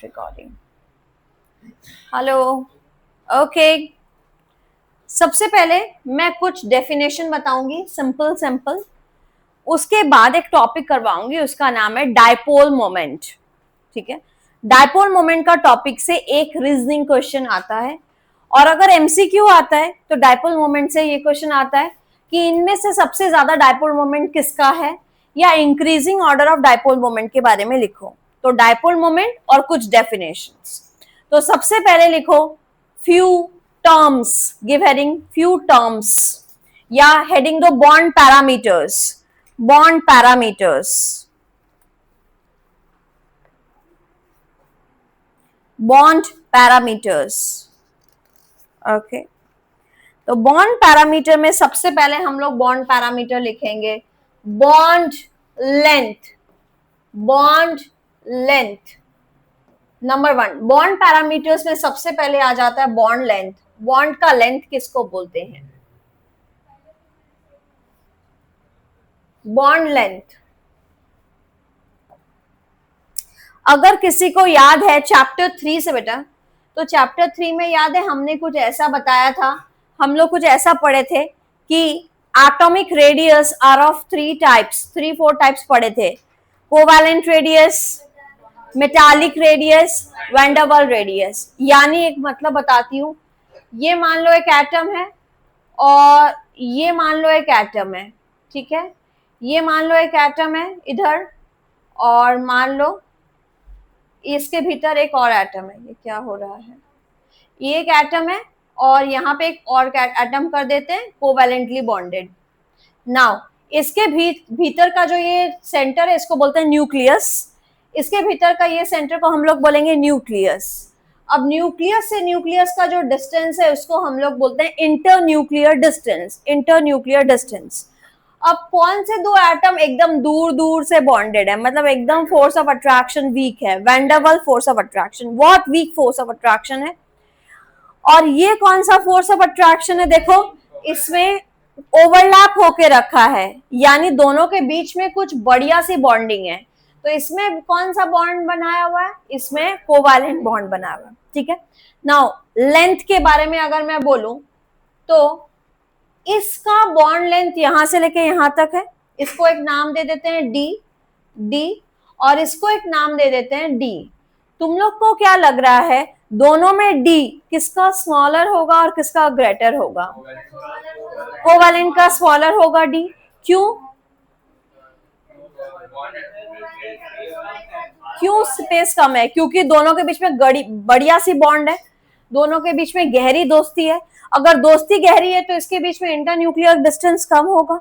Recording. Hello. Okay, सबसे पहले मैं कुछ डेफिनेशन बताऊंगी सिंपल सिंपल, उसके बाद एक टॉपिक करवाऊंगी, उसका नाम है डायपोल मोमेंट। ठीक है, डायपोल मोमेंट का टॉपिक से एक रीजनिंग क्वेश्चन आता है, और अगर एमसीक्यू आता है तो डायपोल मोमेंट से ये क्वेश्चन आता है कि इनमें से सबसे ज्यादा डायपोल मोमेंट किसका है, या increasing order of dipole moment के बारे में लिखो। तो डायपोल मोमेंट और कुछ डेफिनेशंस। तो सबसे पहले लिखो few terms, give heading few terms, या हेडिंग दो bond parameters. Bond parameters, bond parameters. Okay, तो बॉन्ड पैरामीटर में सबसे पहले हम लोग बॉन्ड पैरामीटर लिखेंगे bond length. Bond length number one. Bond parameters में सबसे पहले आ जाता है बॉन्ड लेंथ। बॉन्ड का लेंथ किसको बोलते हैं? Bond length. अगर किसी को याद है चैप्टर 3 से बेटा, तो चैप्टर 3 में याद है हमने कुछ ऐसा बताया था, हम लोग कुछ ऐसा पढ़े थे कि atomic radius are of 3 types, 3-4 types पढ़े थे। Covalent radius, metallic radius, van der Waals radius. यानी एक मतलब बताती हूँ, ये मान लो एक एटम है और ये मान लो एक एटम है। ठीक है, ये मान लो एक एटम है इधर, और मान लो इसके भीतर एक और एटम है। ये क्या हो रहा है, ये एक एटम है और यहाँ पे एक और एटम कर देते हैं कोवैलेंटली बॉन्डेड। नाउ इसके भीतर का जो ये सेंटर है इसको बोलते हैं न्यूक्लियस। इसके भीतर का ये सेंटर को हम लोग बोलेंगे न्यूक्लियस। अब न्यूक्लियस से न्यूक्लियस का जो डिस्टेंस है उसको हम लोग बोलते हैं inter nuclear distance. Inter nuclear distance. अब कौन से दो एटम एकदम दूर दूर से बॉन्डेड है, मतलब एकदम फोर्स ऑफ अट्रैक्शन वीक है, वैंडरवाल फोर्स ऑफ अट्रैक्शन, बहुत वीक फोर्स ऑफ अट्रैक्शन है। और ये कौन सा फोर्स ऑफ अट्रैक्शन है, देखो इसमें ओवरलैप होके रखा है, यानी दोनों के बीच में कुछ बढ़िया सी बॉन्डिंग है। तो इसमें कौन सा बॉन्ड बनाया हुआ है, इसमें कोवैलेंट बॉन्ड बनाया हुआ है। ठीक है, नाउ लेंथ के बारे में अगर मैं बोलूं तो इसका बॉन्ड लेंथ यहां से लेके यहां तक है, इसको एक नाम दे देते हैं डी, डी, और इसको एक नाम दे देते हैं डी। तुम लोग को क्या लग रहा है, दोनों में डी किसका स्मॉलर होगा और किसका ग्रेटर होगा? कोवैलेंट का स्मॉलर होगा डी। क्यों? क्यों स्पेस कम है? क्योंकि दोनों के बीच में बढ़िया सी बॉन्ड है, दोनों के बीच में गहरी दोस्ती है। अगर दोस्ती गहरी है तो इसके बीच में इंटर न्यूक्लियर डिस्टेंस कम होगा,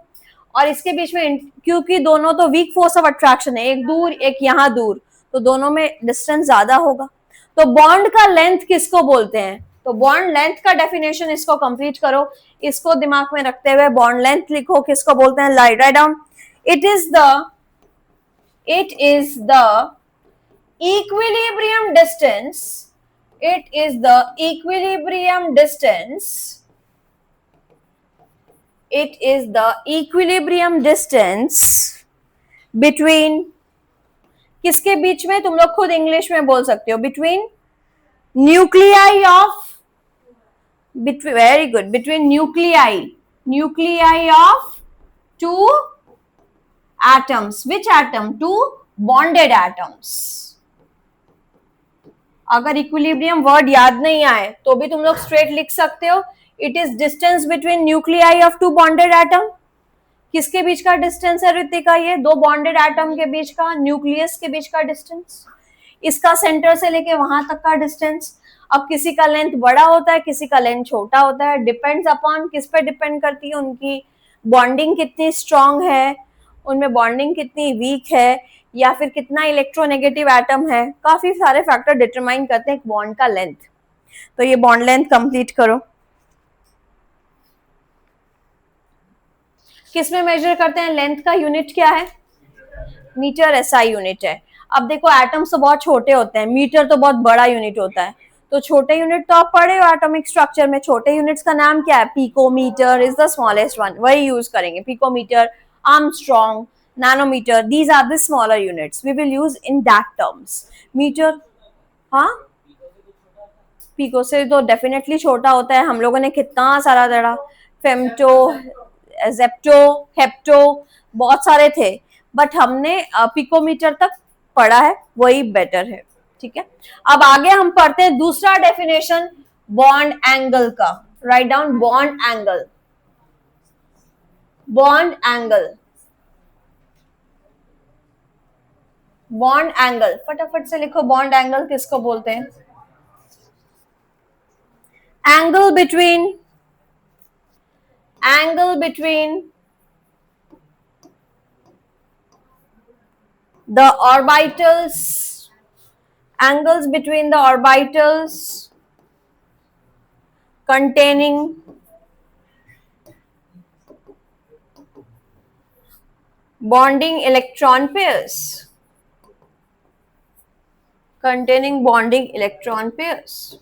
और इसके बीच में क्योंकि दोनों तो वीक फोर्स ऑफ अट्रैक्शन है, एक दूर एक यहां दूर, तो दोनों में डिस्टेंस ज्यादा होगा। तो बॉन्ड का लेंथ किसको बोलते हैं? तो बॉन्ड लेंथ का डेफिनेशन इसको कंप्लीट करो, इसको दिमाग में रखते हुए बॉन्ड लेंथ लिखो, किसको बोलते हैं, write down. It is the equilibrium distance, it is the equilibrium distance, it is the equilibrium distance between, किसके बीच में, तुम लोग खुद इंग्लिश में बोल सकते हो, between nuclei of, very good, between nuclei of two atoms. Which atom? Two bonded atoms. अगर इक्विलिब्रियम वर्ड याद नहीं आए तो भी तुम लोग स्ट्रेट लिख सकते हो, it is distance between nuclei of two bonded atom. किसके बीच का डिस्टेंस है ऋतिका? ये दो बॉन्डेड एटम के बीच का, न्यूक्लियस के बीच का डिस्टेंस, इसका सेंटर से लेके वहां तक का डिस्टेंस। अब किसी का लेंथ बड़ा होता है, किसी का लेंथ छोटा होता है, डिपेंड्स अपॉन, किस पे डिपेंड करती है, उनकी बॉन्डिंग कितनी स्ट्रांग है, उनमें बॉन्डिंग कितनी वीक है, या फिर कितना इलेक्ट्रोनेगेटिव एटम है। काफी सारे फैक्टर डिटरमाइन करते हैं एक बॉन्ड का लेंथ। तो ये बॉन्ड लेंथ कंप्लीट करो। किस में मेजर करते हैं? लेंथ का यूनिट क्या है? मीटर, एसआई यूनिट है। अब देखो एटम्स तो बहुत छोटे होते हैं, मीटर तो बहुत बड़ा यूनिट होता है, तो छोटे यूनिट तो आप पढ़े हो एटॉमिक स्ट्रक्चर में। छोटे यूनिट्स का नाम क्या है? Picometre is the smallest one, वही यूज करेंगे, picometre, Armstrong, nanometer, these are the smaller units we will use in that terms. Meter, हाँ, पीको से तो डेफिनेटली छोटा होता है। हम लोगों ने कितना सारा पढ़ा, फेम्टो, जेप्टो, हेप्टो, बहुत सारे थे, बट हमने पिकोमीटर तक पढ़ा है, वही बेटर है। ठीक है, अब आगे हम पढ़ते हैं दूसरा डेफिनेशन बॉन्ड एंगल का। Write down bond angle. Bond angle, bond angle फटाफट से लिखो। बॉन्ड एंगल किसको बोलते हैं? Angle between the orbitals, angles between the orbitals containing bonding electron pairs, containing bonding electron pairs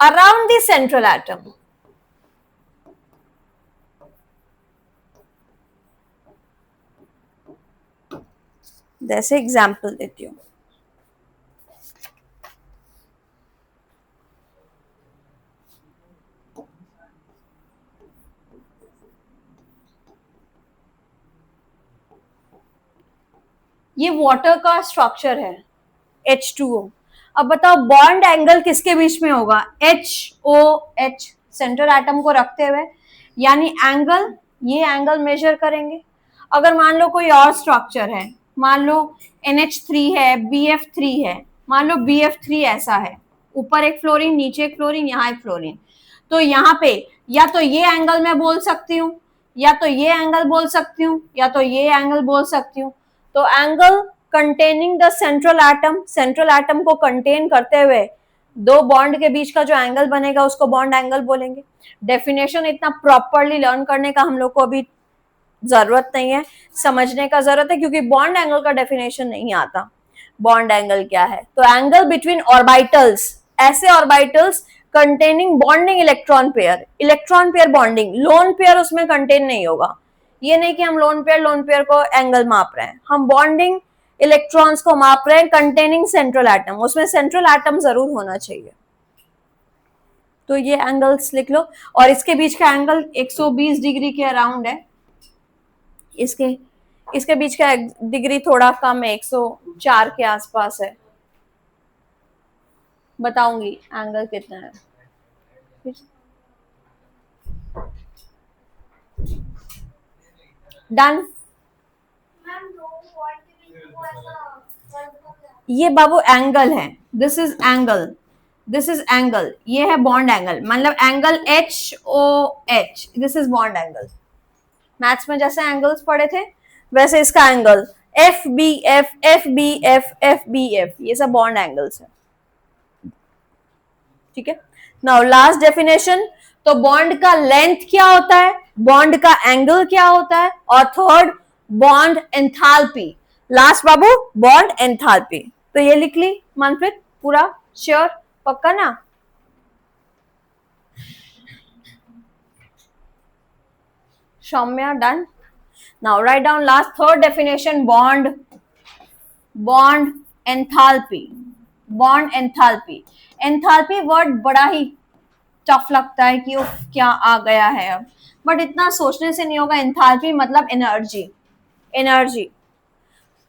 around the central atom. जैसे example देती हूँ, ये वाटर का स्ट्रक्चर है H2O। अब बताओ बॉन्ड एंगल किसके बीच में होगा? HOH सेंट्रल एटम को रखते हुए, यानी एंगल, ये एंगल मेजर करेंगे। अगर मान लो कोई और स्ट्रक्चर है, मान लो NH3 है, BF3 है, मान लो BF3 ऐसा है, ऊपर एक फ्लोरीन, नीचे एक फ्लोरीन, यहाँ एक फ्लोरीन, तो यहाँ पे या तो ये एंगल मैं बोल सकती हूँ, या तो ये एंगल बोल सकती हूँ, या तो ये एंगल बोल सकती हूँ। तो angle containing the central atom को कंटेन करते हुए दो बॉन्ड के बीच का जो एंगल बनेगा उसको बॉन्ड एंगल बोलेंगे। डेफिनेशन इतना प्रॉपरली लर्न करने का हम लोग को अभी जरूरत नहीं है, समझने का जरूरत है, क्योंकि बॉन्ड एंगल का डेफिनेशन नहीं आता। बॉन्ड एंगल क्या है? तो एंगल बिटवीन ऑर्बिटल्स, ऐसे orbitals containing bonding electron pair bonding, lone pair उसमें कंटेन नहीं होगा। ये नहीं कि हम लोन पेयर को एंगल माप रहे हैं, हम बॉन्डिंग इलेक्ट्रॉन्स को माप रहे हैं कंटेनिंग सेंट्रल एटम, उसमें सेंट्रल एटम जरूर होना चाहिए। तो ये एंगल्स लिख लो, और इसके बीच का एंगल 120 डिग्री के अराउंड है, इसके बीच का डिग्री थोड़ा कम है, 104 के आसपास है। बताऊंगी एंगल कितना है। डन। ये बाबू एंगल है, दिस इज एंगल, ये है बॉन्ड एंगल, मतलब angle HOH, this is bond angle. Maths में जैसे एंगल्स पढ़े थे वैसे इसका एंगल FBF, FBF, FBF, ये सब बॉन्ड एंगल्स है। ठीक है, नाउ लास्ट डेफिनेशन। तो बॉन्ड का लेंथ क्या होता है, बॉन्ड का एंगल क्या होता है, और थर्ड बॉन्ड एंथैल्पी। लास्ट बाबू बॉन्ड एंथैल्पी। तो ये लिख ली मनप्रीत, पूरा श्योर, पक्का ना? Saumya done. Now write down last third definition, bond enthalpy। bond enthalpy word बड़ा ही टफ लगता है कि क्या आ गया है अब, बट इतना सोचने से नहीं होगा। एंथैल्पी मतलब एनर्जी।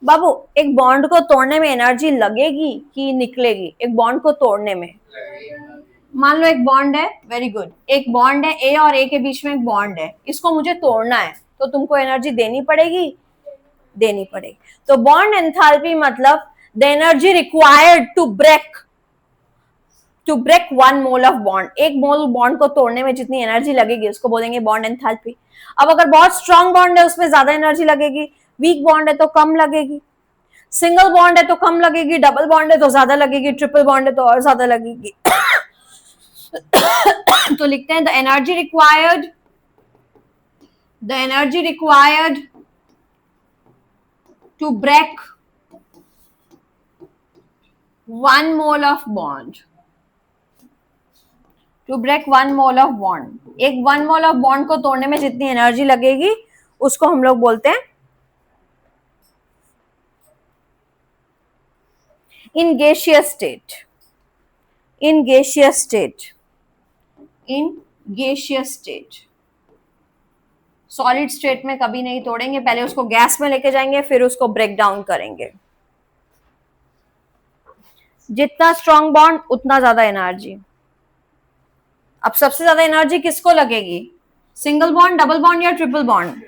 बाबू एक बॉन्ड को तोड़ने में एनर्जी लगेगी कि निकलेगी? एक बॉन्ड को तोड़ने में, मान लो एक बॉन्ड है, वेरी गुड, एक बॉन्ड है ए और ए के बीच में एक बॉन्ड है, इसको मुझे तोड़ना है, तो तुमको एनर्जी देनी पड़ेगी। तो बॉन्ड एंथैल्पी मतलब the energy required to break 1 mole of bond. एक मोल बॉन्ड को तोड़ने में जितनी एनर्जी लगेगी उसको बोलेंगे बॉन्ड एंथैल्पी। अब अगर बहुत स्ट्रॉन्ग बॉन्ड है उसमें ज्यादा एनर्जी लगेगी, वीक बॉन्ड है तो कम लगेगी, सिंगल बॉन्ड है तो कम लगेगी, डबल बॉन्ड है तो ज्यादा लगेगी, ट्रिपल बॉन्ड है तो और ज्यादा लगेगी। तो लिखते हैं the energy required to break 1 mole of bond, एक 1 मोल ऑफ बॉन्ड को तोड़ने में जितनी एनर्जी लगेगी उसको हम लोग बोलते हैं इन gaseous state, in gaseous state, in gaseous state, solid state में कभी नहीं तोड़ेंगे, पहले उसको गैस में लेके जाएंगे फिर उसको ब्रेक डाउन करेंगे। जितना स्ट्रॉन्ग बॉन्ड उतना ज्यादा एनर्जी। अब सबसे ज्यादा एनर्जी किसको लगेगी, सिंगल बॉन्ड, डबल बॉन्ड या ट्रिपल बॉन्ड?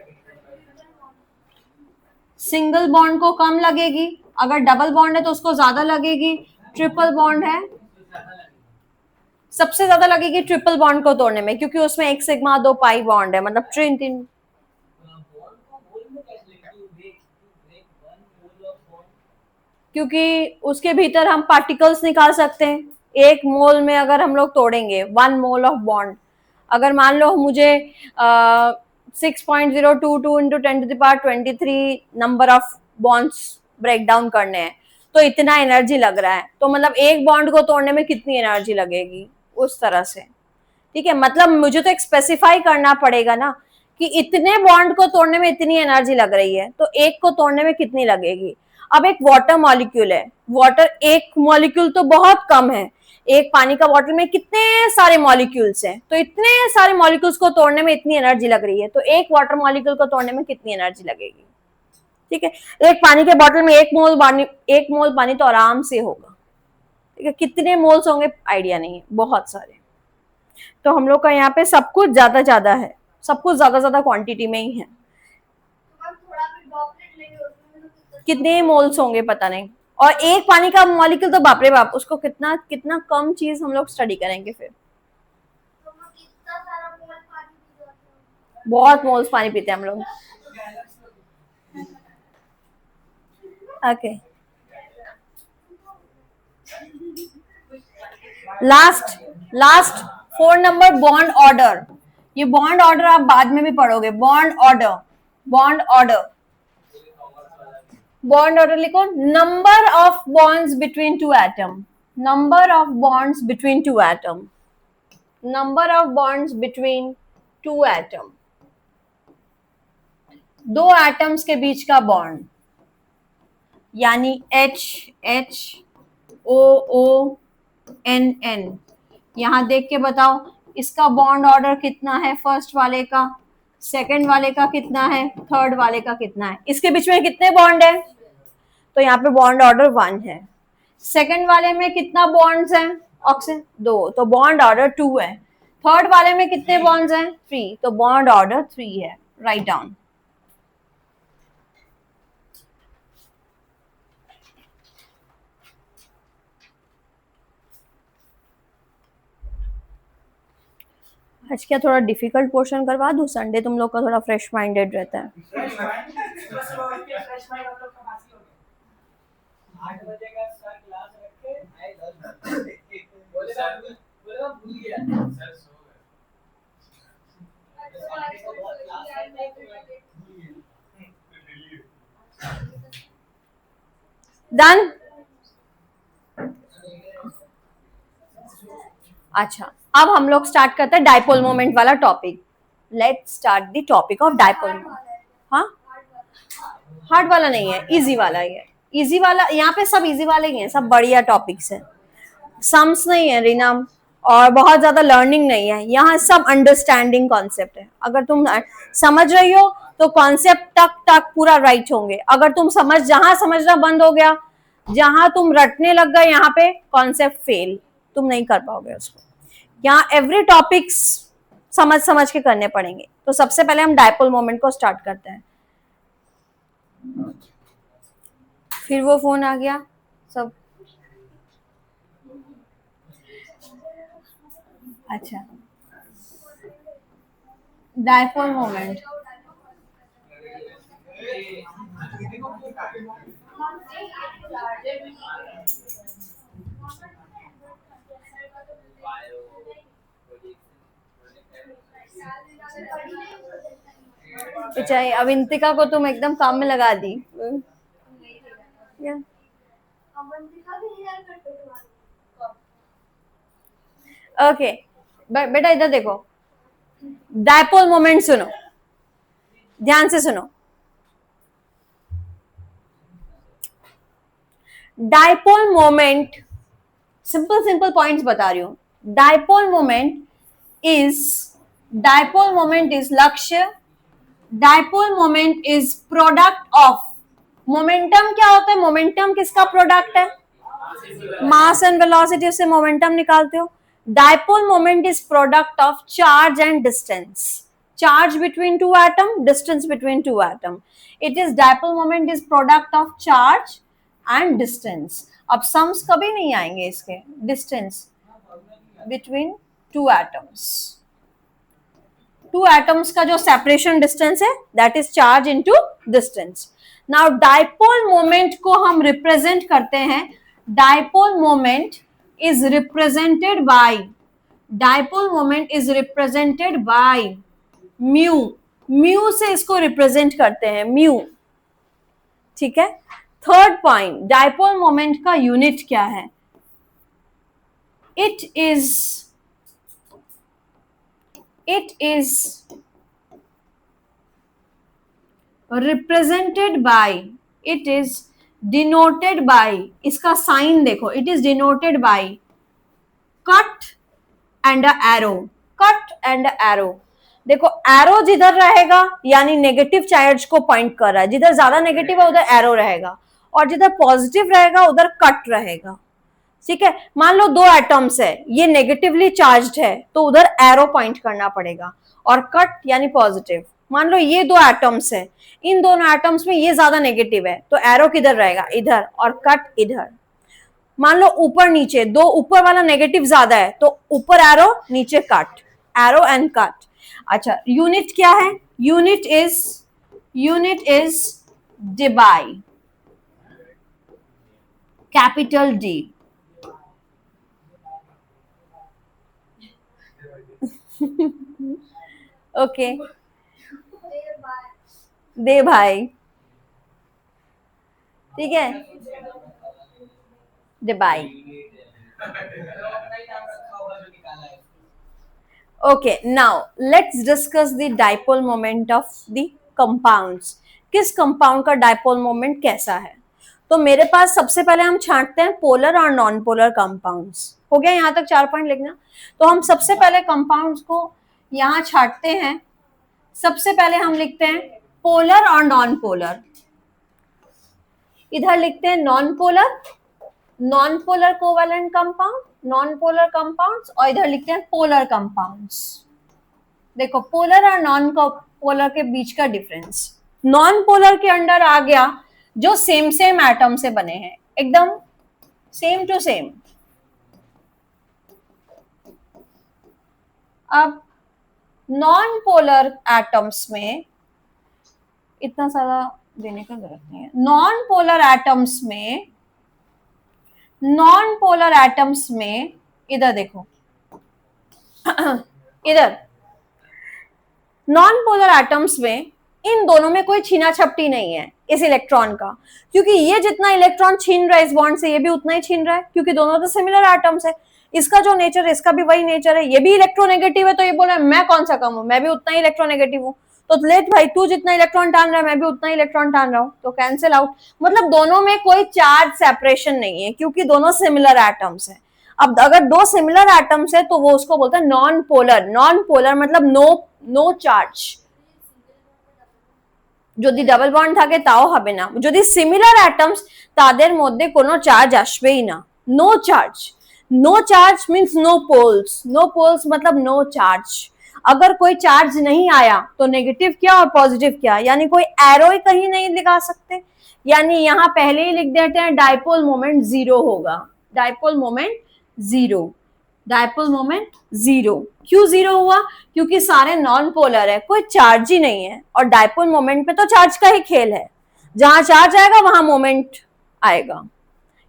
सिंगल बॉन्ड को कम लगेगी, अगर डबल बॉन्ड है तो उसको ज्यादा लगेगी, ट्रिपल बॉन्ड है सबसे ज्यादा लगेगी ट्रिपल बॉन्ड को तोड़ने में, क्योंकि उसमें एक सिग्मा दो पाई बॉन्ड है, मतलब ट्रिन तीन। क्योंकि उसके भीतर हम पार्टिकल्स निकाल सकते हैं। एक मोल में अगर हम लोग तोड़ेंगे 1 मोल ऑफ बॉन्ड, अगर मान लो मुझे 6.022 into 10⁻23 number of bonds break down करने हैं, तो इतना एनर्जी लग रहा है, तो मतलब एक बॉन्ड को तोड़ने में कितनी एनर्जी लगेगी, उस तरह से। ठीक है, मतलब मुझे तो एक स्पेसिफाई करना पड़ेगा ना कि इतने बॉन्ड को तोड़ने में इतनी एनर्जी लग रही है, तो एक को तोड़ने में कितनी लगेगी। अब एक वाटर मॉलिक्यूल है, वाटर एक मॉलिक्यूल तो बहुत कम है, एक पानी का बॉटल में कितने सारे मॉलिक्यूल्स हैं, तो इतने सारे मॉलिक्यूल्स को तोड़ने में इतनी एनर्जी लग रही है, तो एक वाटर मॉलिक्यूल को तोड़ने में कितनी एनर्जी लगेगी। ठीक है, एक पानी के बॉटल में एक मोल पानी तो आराम से होगा। ठीक है, कितने मोल्स होंगे आइडिया नहीं है, बहुत सारे। तो हम लोग का यहाँ पे सब कुछ ज्यादा ज्यादा है, सब कुछ ज्यादा ज्यादा क्वांटिटी में ही है। कितने मोल्स होंगे पता नहीं, और एक पानी का मॉलिक्यूल तो बाप रे बाप, उसको कितना कितना कम चीज हम लोग स्टडी करेंगे फिर। बहुत मोल्स पानी पीते हैं हम लोग। Okay, last 4 number bond order. ये बॉन्ड ऑर्डर आप बाद में भी पढ़ोगे, bond order, bond order, bond order लिखो, number of bonds between two atom, number of bonds between two atom, number of bonds between two atom, दो atoms के बीच का बॉन्ड, यानी HHOONN। यहां देख के बताओ इसका बॉन्ड ऑर्डर कितना है, फर्स्ट वाले का, सेकंड वाले का कितना है, थर्ड वाले का कितना है, इसके बीच में कितने बॉन्ड है, तो यहाँ पे बॉन्ड ऑर्डर 1 है। सेकंड वाले में कितना बॉन्ड्स हैं, ऑक्सीजन 2, तो बॉन्ड ऑर्डर 2 है। थर्ड वाले में कितने बॉन्ड्स हैं, 3, तो बॉन्ड ऑर्डर 3 है। Write down. आज क्या थोड़ा डिफिकल्ट पोर्शन करवा दूं, संडे तुम लोग का थोड़ा फ्रेश माइंडेड रहता है। डन। अच्छा, अब हम लोग स्टार्ट करते हैं डाइपोल मोमेंट वाला topic. Let's start the topic of dipole moment. हाँ, हार्ड वाला नहीं है, इजी वाला ही है। इजी वाला, यहाँ पे सब इजी वाले ही हैं, सब बढ़िया टॉपिक्स हैं। सम्स नहीं है रीना, और बहुत ज्यादा लर्निंग नहीं है यहाँ, सब अंडरस्टैंडिंग कॉन्सेप्ट है। अगर तुम समझ रही हो तो कॉन्सेप्ट तक तक पूरा राइट होंगे, अगर तुम जहां समझना बंद हो गया, जहां तुम रटने लग गए, यहाँ पे कॉन्सेप्ट फेल, तुम नहीं कर पाओगे उसको। यहाँ एवरी टॉपिक्स समझ समझ के करने पड़ेंगे। तो सबसे पहले हम डाइपोल मोमेंट को स्टार्ट करते हैं। फिर वो फोन आ गया सब। अच्छा, डाइपोल मोमेंट, चाहे अविंतिका को तुम एकदम काम में लगा दी। ओके बेटा इधर देखो, डाइपोल मोमेंट सुनो, ध्यान से सुनो। डाइपोल मोमेंट, सिंपल पॉइंट्स बता रही हूं. Dipole moment is, dipole moment is लक्ष्य, dipole moment is product of. Momentum क्या होता है? मोमेंटम किसका प्रोडक्ट है? मास एंड वेलोसिटी से मोमेंटम निकालते हो. Dipole moment is product of charge and distance. Charge between two atom, distance between two atom. It is, dipole moment is product of charge and distance. अब sums कभी नहीं आएंगे इसके. Distance between two atoms, two atoms का जो separation distance है that is charge into distance. Now dipole moment को हम रिप्रेजेंट करते हैं. Dipole moment is represented by, dipole moment is represented by mu. Mu से इसको रिप्रेजेंट करते हैं, म्यू. ठीक है. थर्ड पॉइंट, डाइपोल मोमेंट का यूनिट क्या है? It is represented by, it is denoted by, इसका साइन देखो, it is denoted by cut and a arrow. cut and a arrow. देखो एरो जिधर रहेगा यानी नेगेटिव चार्ज को पॉइंट कर रहा है, जिधर ज्यादा नेगेटिव है उधर एरो रहेगा, और जिधर पॉजिटिव रहेगा उधर कट रहेगा. ठीक है. मान लो दो एटम्स है, ये नेगेटिवली चार्ज्ड है तो उधर एरो पॉइंट करना पड़ेगा, और कट यानी पॉजिटिव. मान लो ये दो एटम्स है, इन दोनों एटम्स में ये ज्यादा नेगेटिव है तो एरो किधर रहेगा? इधर, और कट इधर. मान लो ऊपर नीचे, दो ऊपर वाला नेगेटिव ज्यादा है तो ऊपर एरो नीचे कट, एरो एंड कट. अच्छा, यूनिट क्या है? Unit is debye, capital D. Okay, debye. ठीक है, debye. Okay, now let's discuss the dipole moment of the compounds. किस कंपाउंड का डाइपोल मोमेंट कैसा है? तो मेरे पास सबसे पहले हम छांटते हैं पोलर और नॉन पोलर कंपाउंड्स. हो गया यहां तक 4 पॉइंट लिखना. तो हम सबसे पहले कंपाउंड्स को यहां छांटते हैं. सबसे पहले हम लिखते हैं पोलर और नॉन पोलर. इधर लिखते हैं non polar, non polar covalent compound, non polar compounds, और इधर लिखते हैं पोलर कंपाउंड्स. देखो पोलर और नॉन पोलर के बीच का डिफरेंस. नॉन पोलर के अंडर आ गया जो सेम एटम से बने हैं, एकदम सेम टू सेम. अब नॉन पोलर एटम्स में इतना सारा देने का जरूरत नहीं है. नॉन पोलर एटम्स में इधर देखो, इधर नॉन पोलर एटम्स में इन दोनों में कोई छीना छपटी नहीं है इस इलेक्ट्रॉन का, क्योंकि ये जितना इलेक्ट्रॉन छीन रहा है इस बॉन्ड से, ये भी उतना ही छीन रहा है, क्योंकि दोनों तो सिमिलर एटम्स है. इसका जो नेचर है इसका भी वही नेचर है. ये भी इलेक्ट्रोनेगेटिव है तो ये बोल रहा है मैं कौन सा कम हूं, मैं भी उतना ही इलेक्ट्रोनेगेटिव हूं. तो लेट भाई, तू जितना इलेक्ट्रॉन टान रहा है मैं भी उतना ही इलेक्ट्रॉन टान रहा हूं, तो कैंसिल आउट. मतलब दोनों में कोई चार्ज सेपरेशन नहीं है क्योंकि दोनों सिमिलर एटम्स है. अब अगर दो सिमिलर एटम्स है तो वो उसको बोलते हैं नॉन पोलर. नॉन पोलर मतलब नो चार्ज. যদি ডাবল বন্ড থাকে তাও হবে না, যদি সিমিলার অ্যাটমস তাদের মধ্যে কোনো চার্জ আসবেই না. No charge. No charge means no poles. No poles मतलब नो चार्ज. अगर कोई चार्ज नहीं आया तो नेगेटिव क्या और पॉजिटिव क्या, यानी कोई एरो ही कहीं नहीं दिखा सकते. यानी यहां पहले ही लिख देते हैं डाइपोल मोमेंट जीरो होगा. Dipole moment zero. Dipole moment zero. क्यों जीरो हुआ? क्योंकि सारे नॉन पोलर है, कोई चार्ज ही नहीं है. और डाइपोल मोमेंट पे तो चार्ज का ही खेल है, जहां चार्ज आएगा वहां मोमेंट आएगा.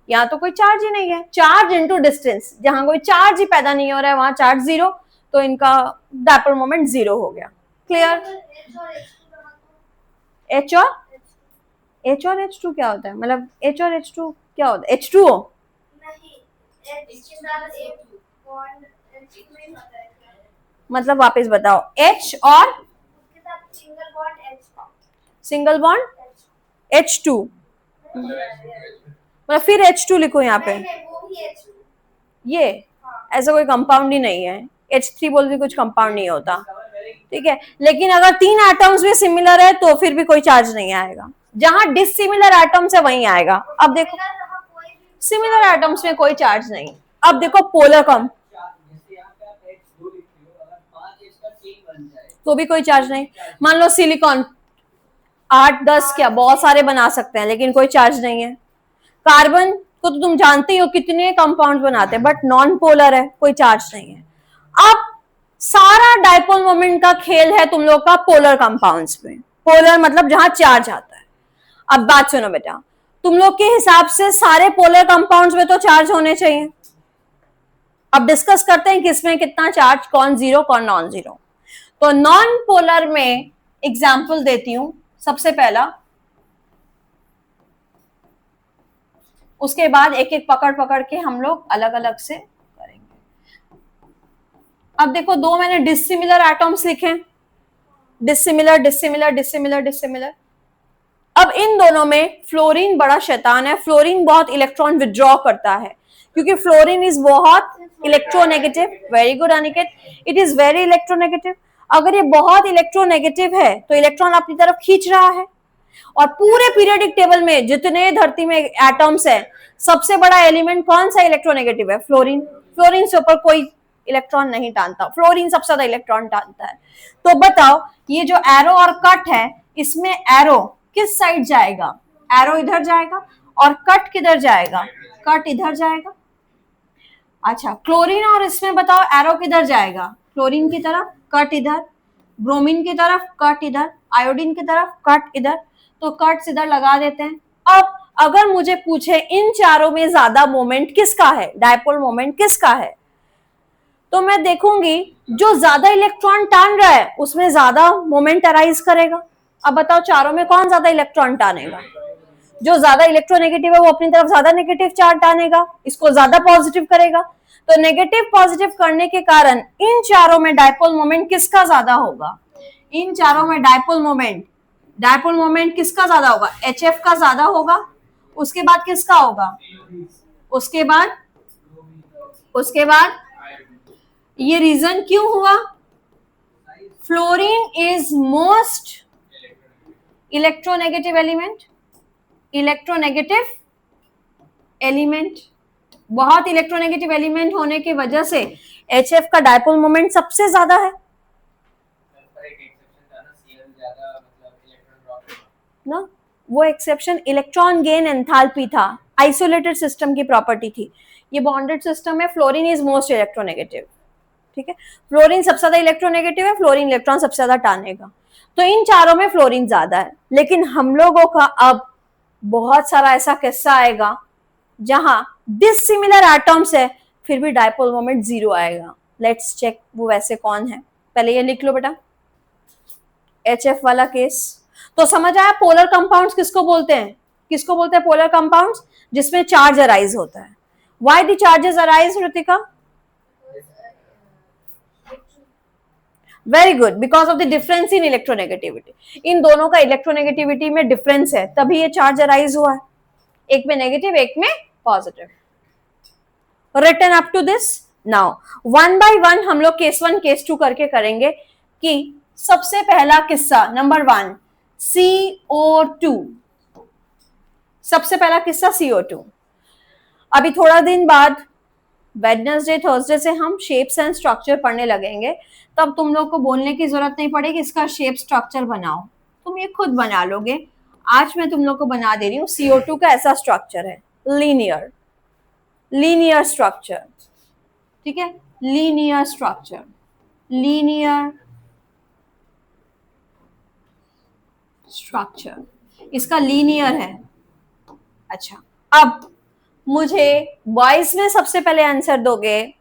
यहाँ तो कोई चार्ज ही नहीं है. चार्ज इनटू डिस्टेंस, जहां कोई चार्ज ही पैदा नहीं हो रहा है वहां चार्ज जीरो, तो इनका डाइपोल मोमेंट जीरो हो गया. क्लियर? एच और H2 क्या होता है? मतलब H और H2 क्या होता है? H2O मतलब वापस बताओ. H और सिंगल बॉन्ड H2. मतलब फिर H2 लिखो यहाँ पे, ये ऐसा कोई कंपाउंड ही नहीं है, H3 बोल भी कुछ कंपाउंड नहीं होता, ठीक है। लेकिन अगर तीन एटम्स भी सिमिलर है तो फिर भी कोई चार्ज नहीं आएगा, जहां डिसिमिलर एटम्स है वहीं आएगा। अब देखो सिमिलर एटम्स में कोई चार्ज नहीं। अब देखो पोलर कम, तो भी कोई चार्ज नहीं। मान लो सिलिकॉन 8-10 क्या बहुत सारे बना सकते हैं लेकिन कोई चार्ज नहीं है। कार्बन को तो तुम जानते हो कितने कंपाउंड बनाते हैं, बट नॉन पोलर है, कोई चार्ज नहीं है। अब सारा डाइपोल मोमेंट का खेल है तुम लोग का पोलर कंपाउंड्स में। पोलर मतलब जहां चार्ज आता है। अब बात सुनो बेटा, तुम लोग के हिसाब से सारे पोलर कंपाउंड्स में तो चार्ज होने चाहिए। अब डिस्कस करते हैं किसमें कितना चार्ज, कौन जीरो कौन नॉन जीरो। तो नॉन पोलर में एग्जाम्पल देती हूं, सबसे पहला, उसके बाद एक एक पकड़ पकड़ के हम लोग अलग अलग से करेंगे। अब देखो दो मैंने डिसिमिलर एटम्स लिखे, डिसिमिलर डिसिमिलर डिसिमिलर डिसिमिलर। अब इन दोनों में फ्लोरीन बड़ा शैतान है, फ्लोरीन बहुत इलेक्ट्रॉन विड्रॉ करता है क्योंकि फ्लोरीन इज बहुत electronegative. Very good Aniket, it is very electronegative. अगर ये बहुत इलेक्ट्रोनेगेटिव है तो इलेक्ट्रॉन अपनी तरफ खींच रहा है, और पूरे पीरियोडिक टेबल में जितने धरती में एटम्स है सबसे बड़ा एलिमेंट कौन सा इलेक्ट्रोनेगेटिव है, फ्लोरीन। फ्लोरीन से ऊपर कोई इलेक्ट्रॉन नहीं टानता, फ्लोरीन सबसे ज्यादा इलेक्ट्रॉन टानता है। तो बताओ ये जो एरो और कट है, इसमें एरो किस साइड जाएगा, एरो इधर जाएगा, और कट किधर जाएगा, कट इधर जाएगा। अच्छा क्लोरीन और इसमें बताओ एरो किधर जाएगा, क्लोरीन की तरफ, कट इधर, ब्रोमीन की तरफ, कट इधर, आयोडीन की तरफ, कट इधर। तो कट्स इधर लगा देते हैं। अब अगर मुझे पूछे इन चारों में ज्यादा मोमेंट किसका है, डायपोल मोमेंट किसका है, तो मैं देखूंगी जो ज्यादा इलेक्ट्रॉन टान रहा है उसमें ज्यादा मोमेंट अराइज करेगा। अब बताओ चारों में कौन ज्यादा इलेक्ट्रॉन टानेगा, जो ज्यादा इलेक्ट्रोनेगेटिव है वो अपनी तरफ ज्यादा नेगेटिव चार्ज टानेगा, इसको ज्यादा पॉजिटिव करेगा। तो नेगेटिव पॉजिटिव करने के कारण इन चारों में डायपोल मोमेंट किसका ज्यादा होगा, इन चारों में डायपोल मोमेंट किसका ज्यादा होगा, HF का ज्यादा होगा। उसके बाद किसका होगा, उसके बाद ये रीजन क्यों हुआ, fluorine is most electronegative element, बहुत इलेक्ट्रोनेगेटिव एलिमेंट होने की वजह से HF का डायपोल मोमेंट सबसे ज्यादा है ना। वो एक्सेप्शन इलेक्ट्रॉन गेन एंथैल्पी था, आइसोलेटेड सिस्टम की प्रॉपर्टी थी। ये बॉन्डेड सिस्टम है, फ्लोरीन इज मोस्ट इलेक्ट्रोनेगेटिव, ठीक है। फ्लोरीन सबसे ज्यादा इलेक्ट्रोनेगेटिव है, फ्लोरीन इलेक्ट्रॉन सबसे ज्यादा टानेगा। तो इन चारों में फ्लोरीन ज्यादा है। लेकिन हम लोगों का अब बहुत सारा ऐसा किस्सा आएगा जहां डिसिमिलर एटम्स है फिर भी डायपोल मोमेंट जीरो आएगा। लेट्स चेक वो वैसे कौन है, पहले ये लिख लो बेटा, HF वाला केस। तो समझ आया पोलर कंपाउंड्स किसको बोलते हैं, पोलर कंपाउंड्स जिसमें चार्ज अराइज होता है। Why the charges arise Ritika, very good, because of the difference in electronegativity. इन दोनों का इलेक्ट्रोनेगेटिविटी में डिफरेंस है तभी ये चार्ज अराइज हुआ है, एक में नेगेटिव एक में positive. Return up to this. Now one by one हम लोग केस 1 केस 2 करके करेंगे कि सबसे पहला किस्सा नंबर 1 CO2। सबसे पहला किस्सा CO2। अभी थोड़ा दिन बाद वेडनेसडे थर्सडे से हम शेप्स एंड स्ट्रक्चर पढ़ने लगेंगे, तब तुम लोग को बोलने की जरूरत नहीं पड़ेगी इसका शेप स्ट्रक्चर बनाओ, तुम ये खुद बना लोगे। आज मैं तुम लोग को बना दे रही हूँ। CO2 का ऐसा स्ट्रक्चर है, लीनियर स्ट्रक्चर, ठीक है, लीनियर स्ट्रक्चर, इसका लीनियर है। अच्छा अब मुझे बॉयज में सबसे पहले आंसर दोगे,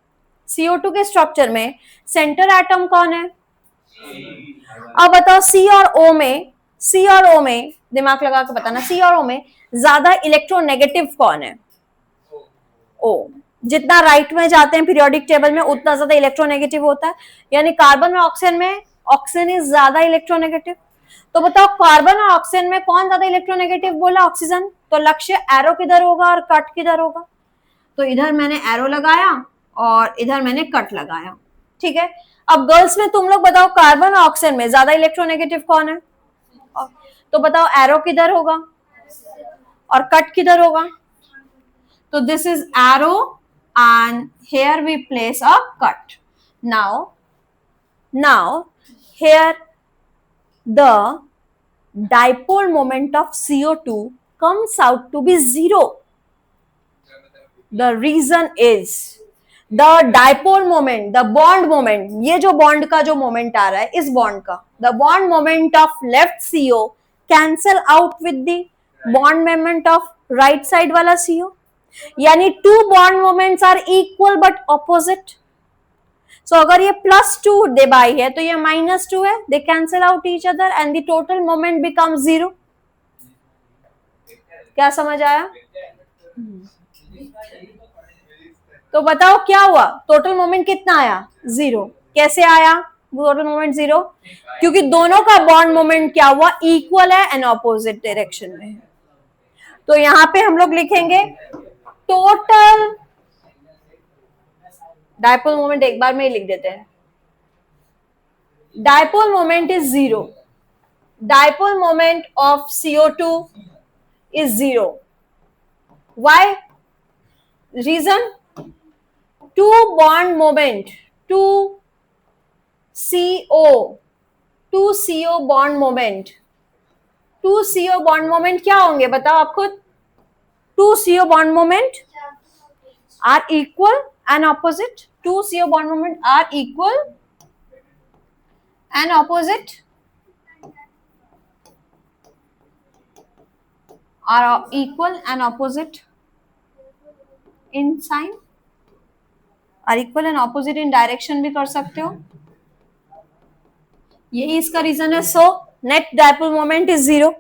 CO2 के स्ट्रक्चर में सेंटर एटम कौन है? अब बताओ C और O में दिमाग लगा के बताना, C और O में ज्यादा इलेक्ट्रोनेगेटिव कौन है? O। जितना राइट में जाते हैं पीरियोडिक टेबल में उतना ज्यादा इलेक्ट्रोनेगेटिव होता है, यानी कार्बन और ऑक्सीजन में ऑक्सीजन इज ज्यादा इलेक्ट्रोनेगेटिव। तो बताओ कार्बन और ऑक्सीजन में कौन ज्यादा इलेक्ट्रोनेगेटिव बोला? ऑक्सीजन। तो लक्ष्य एरो किधर होगा और कट किधर होगा? तो इधर मैंने एरो लगाया और इधर मैंने कट लगाया, ठीक है। अब गर्ल्स में तुम लोग बताओ कार्बन और ऑक्सीजन में ज्यादा इलेक्ट्रोनेगेटिव कौन है? तो बताओ एरो किधर होगा और कट किधर होगा? तो this is arrow and here we place a cut. Now here the dipole moment of CO2 comes out to be 0. The reason is the dipole moment, the bond moment, ये जो bond का जो moment आ रहा है इस bond का, the bond moment of left CO cancel out with the bond moment of right side वाला CO. यानी two bond moments are equal but opposite. So अगर ये +2 दे बाई है तो ये -2 है, they cancel out each other and the total moment become 0। क्या समझ आया? तो बताओ क्या हुआ, टोटल मोमेंट कितना आया? 0। कैसे आया टोटल मोमेंट 0? क्योंकि दोनों का बॉन्ड मोमेंट क्या हुआ? इक्वल है एंड ऑपोजिट डायरेक्शन में है। तो यहां पे हम लोग लिखेंगे टोटल डायपोल मोमेंट, एक बार में ही लिख देते हैं, dipole moment is 0। Dipole moment of CO2 is 0. Why? Reason? Two bond moment, two CO bond moment, two CO bond moment क्या होंगे बताओ आप खुद? Two CO bond moment are equal and opposite. Two CO bond moment are equal and opposite. Are equal and opposite in sign. Are equal and opposite in direction भी कर सकते हो, यही इसका रीजन है। So net dipole moment is 0।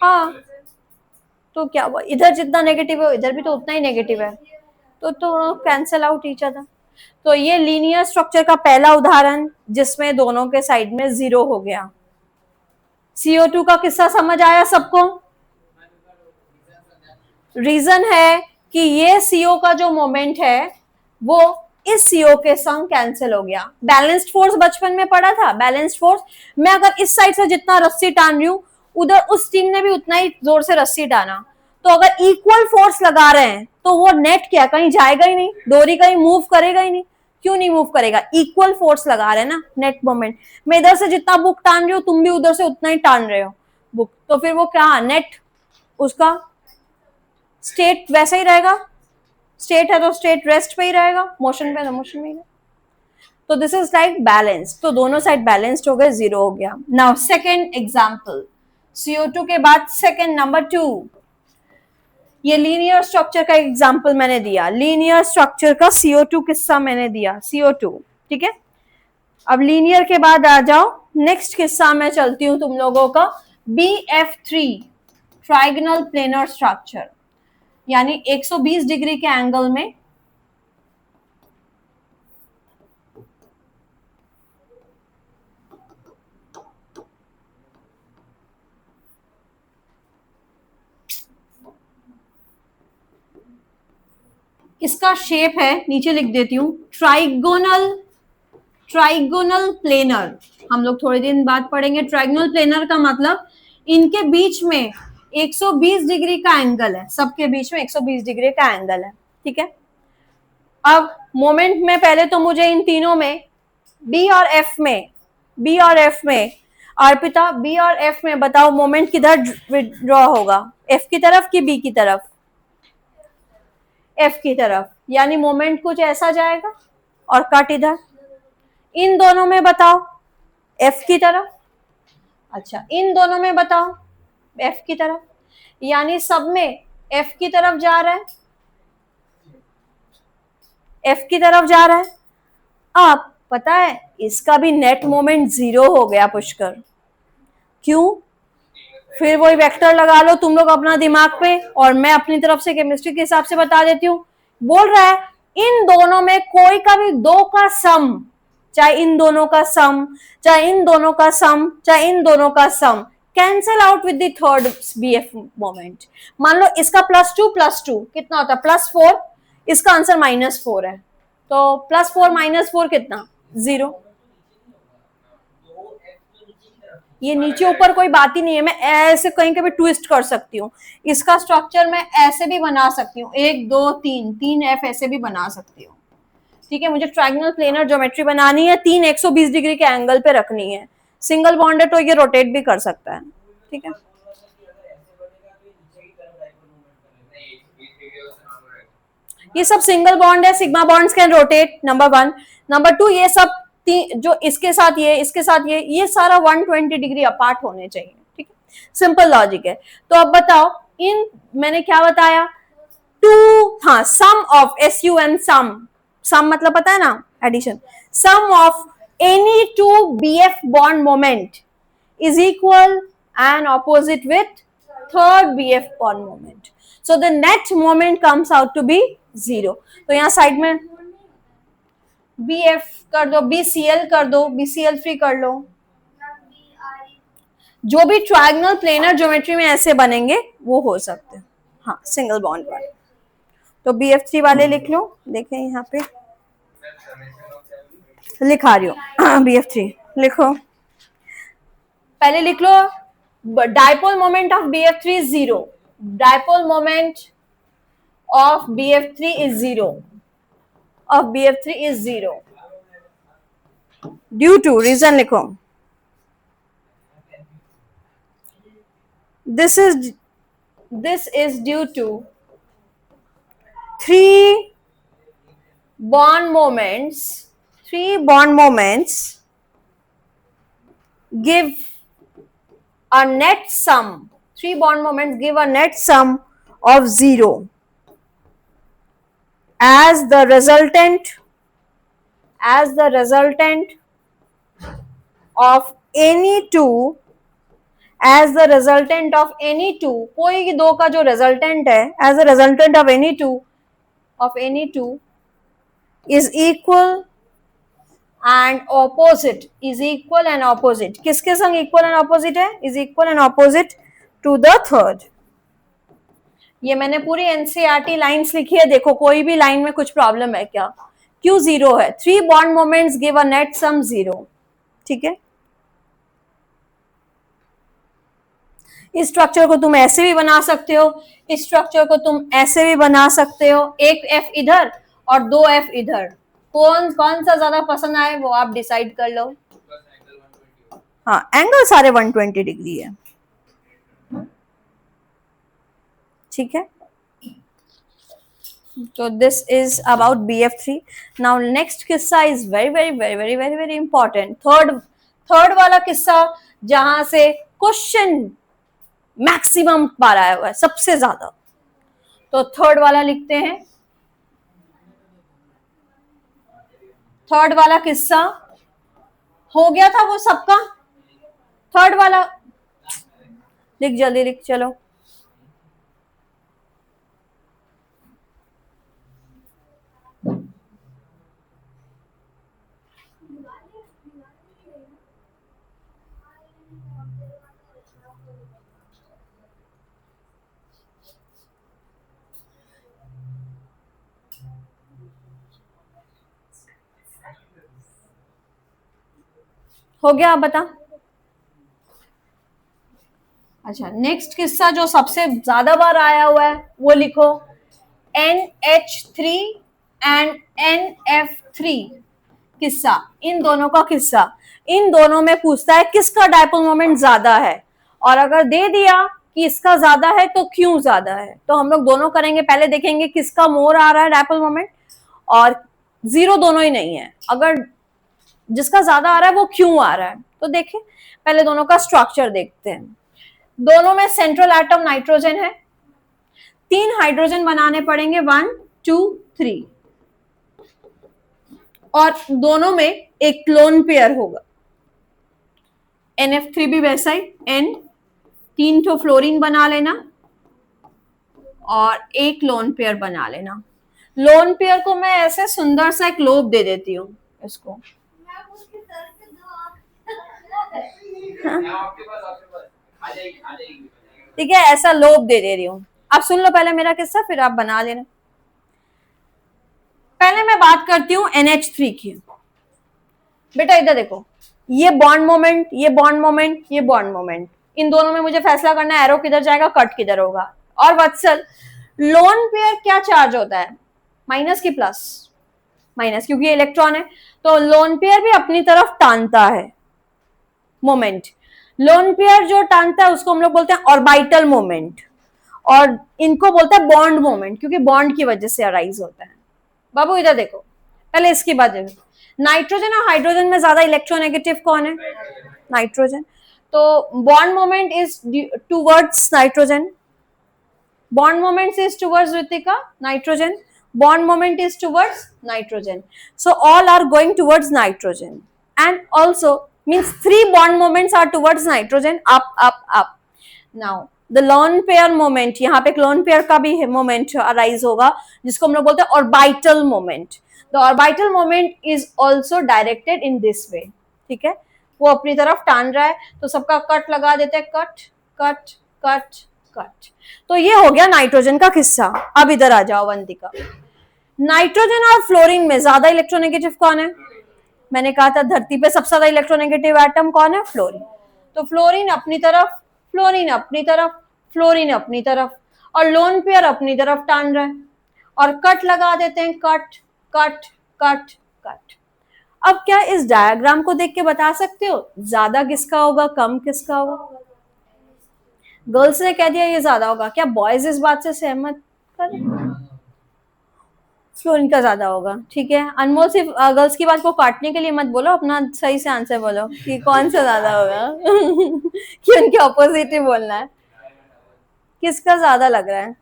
हाँ, तो क्या हुआ, इधर जितना नेगेटिव है इधर भी तो उतना ही नेगेटिव है, तो कैंसिल आउट ईच अदर। तो ये लीनियर स्ट्रक्चर का पहला उदाहरण जिसमें दोनों के साइड में 0 हो गया। CO2 का किस्सा समझ आया सबको? रीजन है कि ये CO का जो मोमेंट है वो इस CO के संग कैंसिल हो गया। बैलेंस्ड फोर्स बचपन में पढ़ा था, बैलेंस्ड फोर्स। मैं अगर इस साइड से जितना रस्सी टान रही हूं उधर उस टीम ने भी उतना ही जोर से रस्सी टाना, तो अगर इक्वल फोर्स लगा रहे हैं तो वो नेट क्या कहीं जाएगा ही नहीं, डोरी कहीं मूव करेगा ही नहीं। क्यों नहीं मूव करेगा? इक्वल फोर्स लगा रहे हैं ना, नेट मोमेंट। मैं इधर से जितना बुक टान रही हूँ तुम भी उधर से उतना ही टान रहे हो बुक, तो फिर वो क्या, नेट उसका स्टेट वैसा ही रहेगा। स्टेट है तो स्टेट रेस्ट पे ही रहेगा, मोशन पे तो मोशन में ही रहेगा। तो दिस इज लाइक बैलेंस। तो दोनों साइड बैलेंस्ड हो गए, 0 हो गया। नाउ सेकेंड एग्जाम्पल, CO2 के बाद सेकेंड नंबर 2, ये लीनियर स्ट्रक्चर का एग्जाम्पल मैंने दिया। लीनियर स्ट्रक्चर का CO2 किस्सा मैंने दिया, CO2, ठीक है। अब लीनियर के बाद आ जाओ, नेक्स्ट किस्सा मैं चलती हूं तुम लोगों का BF3 ट्राइगोनल प्लेनर स्ट्रक्चर, यानी 120 डिग्री के एंगल में इसका शेप है, नीचे लिख देती हूं, ट्राइगोनल प्लेनर। हम लोग थोड़े दिन बाद पढ़ेंगे। ट्राइगोनल प्लेनर का मतलब इनके बीच में 120 डिग्री का एंगल है, सबके बीच में 120 डिग्री का एंगल है, ठीक है। अब मोमेंट में पहले तो मुझे इन तीनों में बी और एफ में अर्पिता, बी और एफ में बताओ मोमेंट किधर ड्रॉ होगा, एफ की तरफ कि बी की तरफ? एफ की तरफ, यानी मोमेंट कुछ ऐसा जाएगा और कट इधर। इन दोनों में बताओ एफ की तरफ। अच्छा, इन दोनों में बताओ एफ की तरफ, यानी सब में एफ की तरफ जा रहा है, एफ की तरफ जा रहा है। अब पता है इसका भी नेट मोमेंट 0 हो गया पुष्कर। क्यों? फिर वही वेक्टर लगा लो तुम लोग अपना दिमाग पे, और मैं अपनी तरफ से केमिस्ट्री के हिसाब से बता देती हूँ। बोल रहा है इन दोनों में कोई का भी 2 का सम चाहे इन दोनों का सम, चाहे इन दोनों का सम, चाहे इन दोनों का sum, cancel out with the third BF moment. मान लो इसका +2 कितना होता है +4, इसका आंसर -4 है, तो +4 -4 कितना 0। ये नीचे ऊपर कोई बात ही नहीं है, मैं ऐसे कहीं कभी ट्विस्ट कर सकती हूँ, इसका स्ट्रक्चर मैं ऐसे भी बना सकती हूँ, 1 2 3 3F ऐसे भी बना सकती हूँ। ठीक है, मुझे ट्रायंगल प्लेनर ज्योमेट्री बनानी है, 3 120 डिग्री के एंगल पे रखनी है, सिंगल बॉन्ड है तो ये रोटेट भी कर सकता है। ठीक है, ये सब सिंगल बॉन्ड है, sigma bonds can rotate, number 1। Number 2, ये सब जो इसके साथ ये सारा 120 डिग्री अपार्ट होने चाहिए। ठीक है, सिंपल लॉजिक है। तो अब बताओ, इन मैंने क्या बताया, हाँ, सम ऑफ SUM, सम मतलब पता है ना, addition, sum of any 2 BF bond moment is equal and opposite with third BF bond moment, so the net moment comes out to be 0। तो यहाँ साइड में BF कर दो, BCL कर दो, BCl3 कर लो, जो भी ट्रायंगल प्लेनर ज्योमेट्री में ऐसे बनेंगे वो हो सकते हैं। हाँ, सिंगल बॉन्ड वाले, तो BF3 वाले लिख लो, देखें यहाँ पे लिखा रही हूँ। BF3 लिखो, पहले लिख लो, dipole moment of BF3 is 0, dipole moment of BF3 is 0, of BF3 is 0 due to, reason लिखो, this is due to 3 bond moments give a net sum, 3 bond moments give a net sum of 0 as the resultant of any two, कोई दो का जो resultant है, as a resultant of any two is equal and opposite, किसके संग equal and opposite है, is equal and opposite to the third। ये मैंने पूरी NCERT लाइंस लिखी है, देखो कोई भी लाइन में कुछ प्रॉब्लम है क्या, क्यों 0 है, 3 bond moments give a net sum 0। ठीक है, इस स्ट्रक्चर को तुम ऐसे भी बना सकते हो, इस स्ट्रक्चर को तुम ऐसे भी बना सकते हो, एक F इधर और 2 F इधर, कौन सा ज्यादा पसंद आए वो आप डिसाइड कर लो। हाँ, एंगल सारे 120 डिग्री है। ठीक है, तो this is about BF3। Now next किस्सा इज वेरी इंपॉर्टेंट, थर्ड वाला किस्सा, जहां से क्वेश्चन मैक्सिमम बार आया हुआ है, सबसे ज्यादा। तो थर्ड वाला लिखते हैं, थर्ड वाला किस्सा हो गया था वो सबका, थर्ड वाला लिख, जल्दी लिख, चलो। हो गया, आप बता। अच्छा, नेक्स्ट किस्सा जो सबसे ज्यादा बार आया हुआ है वो लिखो, NH3 एंड NF3 किस्सा, इन दोनों का किस्सा, इन दोनों में पूछता है किसका डायपोल मोमेंट ज्यादा है, और अगर दे दिया कि इसका ज्यादा है तो क्यों ज्यादा है, तो हम लोग दोनों करेंगे, पहले देखेंगे किसका मोर आ रहा है डायपोल मोमेंट, और 0 दोनों ही नहीं है, अगर जिसका ज्यादा आ रहा है वो क्यों आ रहा है। तो देखिए, पहले दोनों का स्ट्रक्चर देखते हैं। दोनों में सेंट्रल एटम नाइट्रोजन है, 3 हाइड्रोजन बनाने पड़ेंगे, 1 2 3, और दोनों में एक क्लोन पेयर होगा, NF3 भी वैसा ही, N 3 ठो फ्लोरीन बना लेना और एक लोन पेयर बना लेना। लोन पेयर को मैं ऐसे सुंदर सा एक लोब दे देती हूँ इसको, ठीक है, ऐसा लोभ दे रही हूँ। आप सुन लो पहले मेरा किस्सा, फिर आप बना लेना। पहले मैं बात करती हूँ NH3 की। बेटा इधर देखो, ये बॉन्ड मोमेंट, ये बॉन्ड मोमेंट, ये बॉन्ड मोमेंट, इन दोनों में मुझे फैसला करना है एरो किधर जाएगा, कट किधर होगा। और वत्सल, लोन पेयर क्या चार्ज होता है, माइनस की प्लस, माइनस, क्योंकि ये इलेक्ट्रॉन है, तो लोन पेयर भी अपनी तरफ टानता है मोमेंट। लोन पेयर जो टानता है उसको हम लोग बोलते हैं ऑर्बिटल मोमेंट, और इनको बोलते हैं बॉन्ड मोमेंट, क्योंकि बॉन्ड की वजह से अराइज होता है। बाबू इधर देखो, पहले इसकी बात देखो, नाइट्रोजन और हाइड्रोजन में ज्यादा इलेक्ट्रोनेगेटिव कौन है, नाइट्रोजन, तो bond moment is towards nitrogen, bond moment is towards Ritika, nitrogen, bond moment is towards nitrogen, so all are going towards nitrogen, and also means 3 bond moments are towards nitrogen, up up up. Now the lone pair moment, यहाँ पे lone pair का भी moment arise होगा, जिसको हम लोग बोलते हैं orbital moment. The orbital moment is also directed in this way, ठीक है, वो अपनी तरफ टान रहा है, तो सबका कट लगा देते हैं, कट कट कट कट। तो ये हो गया नाइट्रोजन का किस्सा। अब इधर आ जाओ वंतिका, नाइट्रोजन और फ्लोरीन में ज्यादा इलेक्ट्रोनेगेटिव कौन है, मैंने कहा था धरती पे सबसे ज्यादा इलेक्ट्रोनेगेटिव एटम कौन है, फ्लोरीन, तो फ्लोरीन अपनी तरफ, फ्लोरीन अपनी तरफ, फ्लोरीन अपनी तरफ, और लोन पेयर अपनी तरफ टान रहा है, और कट लगा देते हैं, कट कट कट कट। अब क्या इस डायग्राम को देख के बता सकते हो ज्यादा किसका होगा, कम किसका होगा? गर्ल्स ने कह दिया ये ज्यादा होगा, क्या बॉयज इस बात से सहमत करें? फ्लोरीन का ज्यादा होगा, ठीक है। अनमोल सिर्फ गर्ल्स की बात को काटने के लिए मत बोलो, अपना सही से आंसर बोलो कि कौन सा ज्यादा होगा कि उनके ऑपोजिट ही बोलना है, किसका ज्यादा लग रहा है?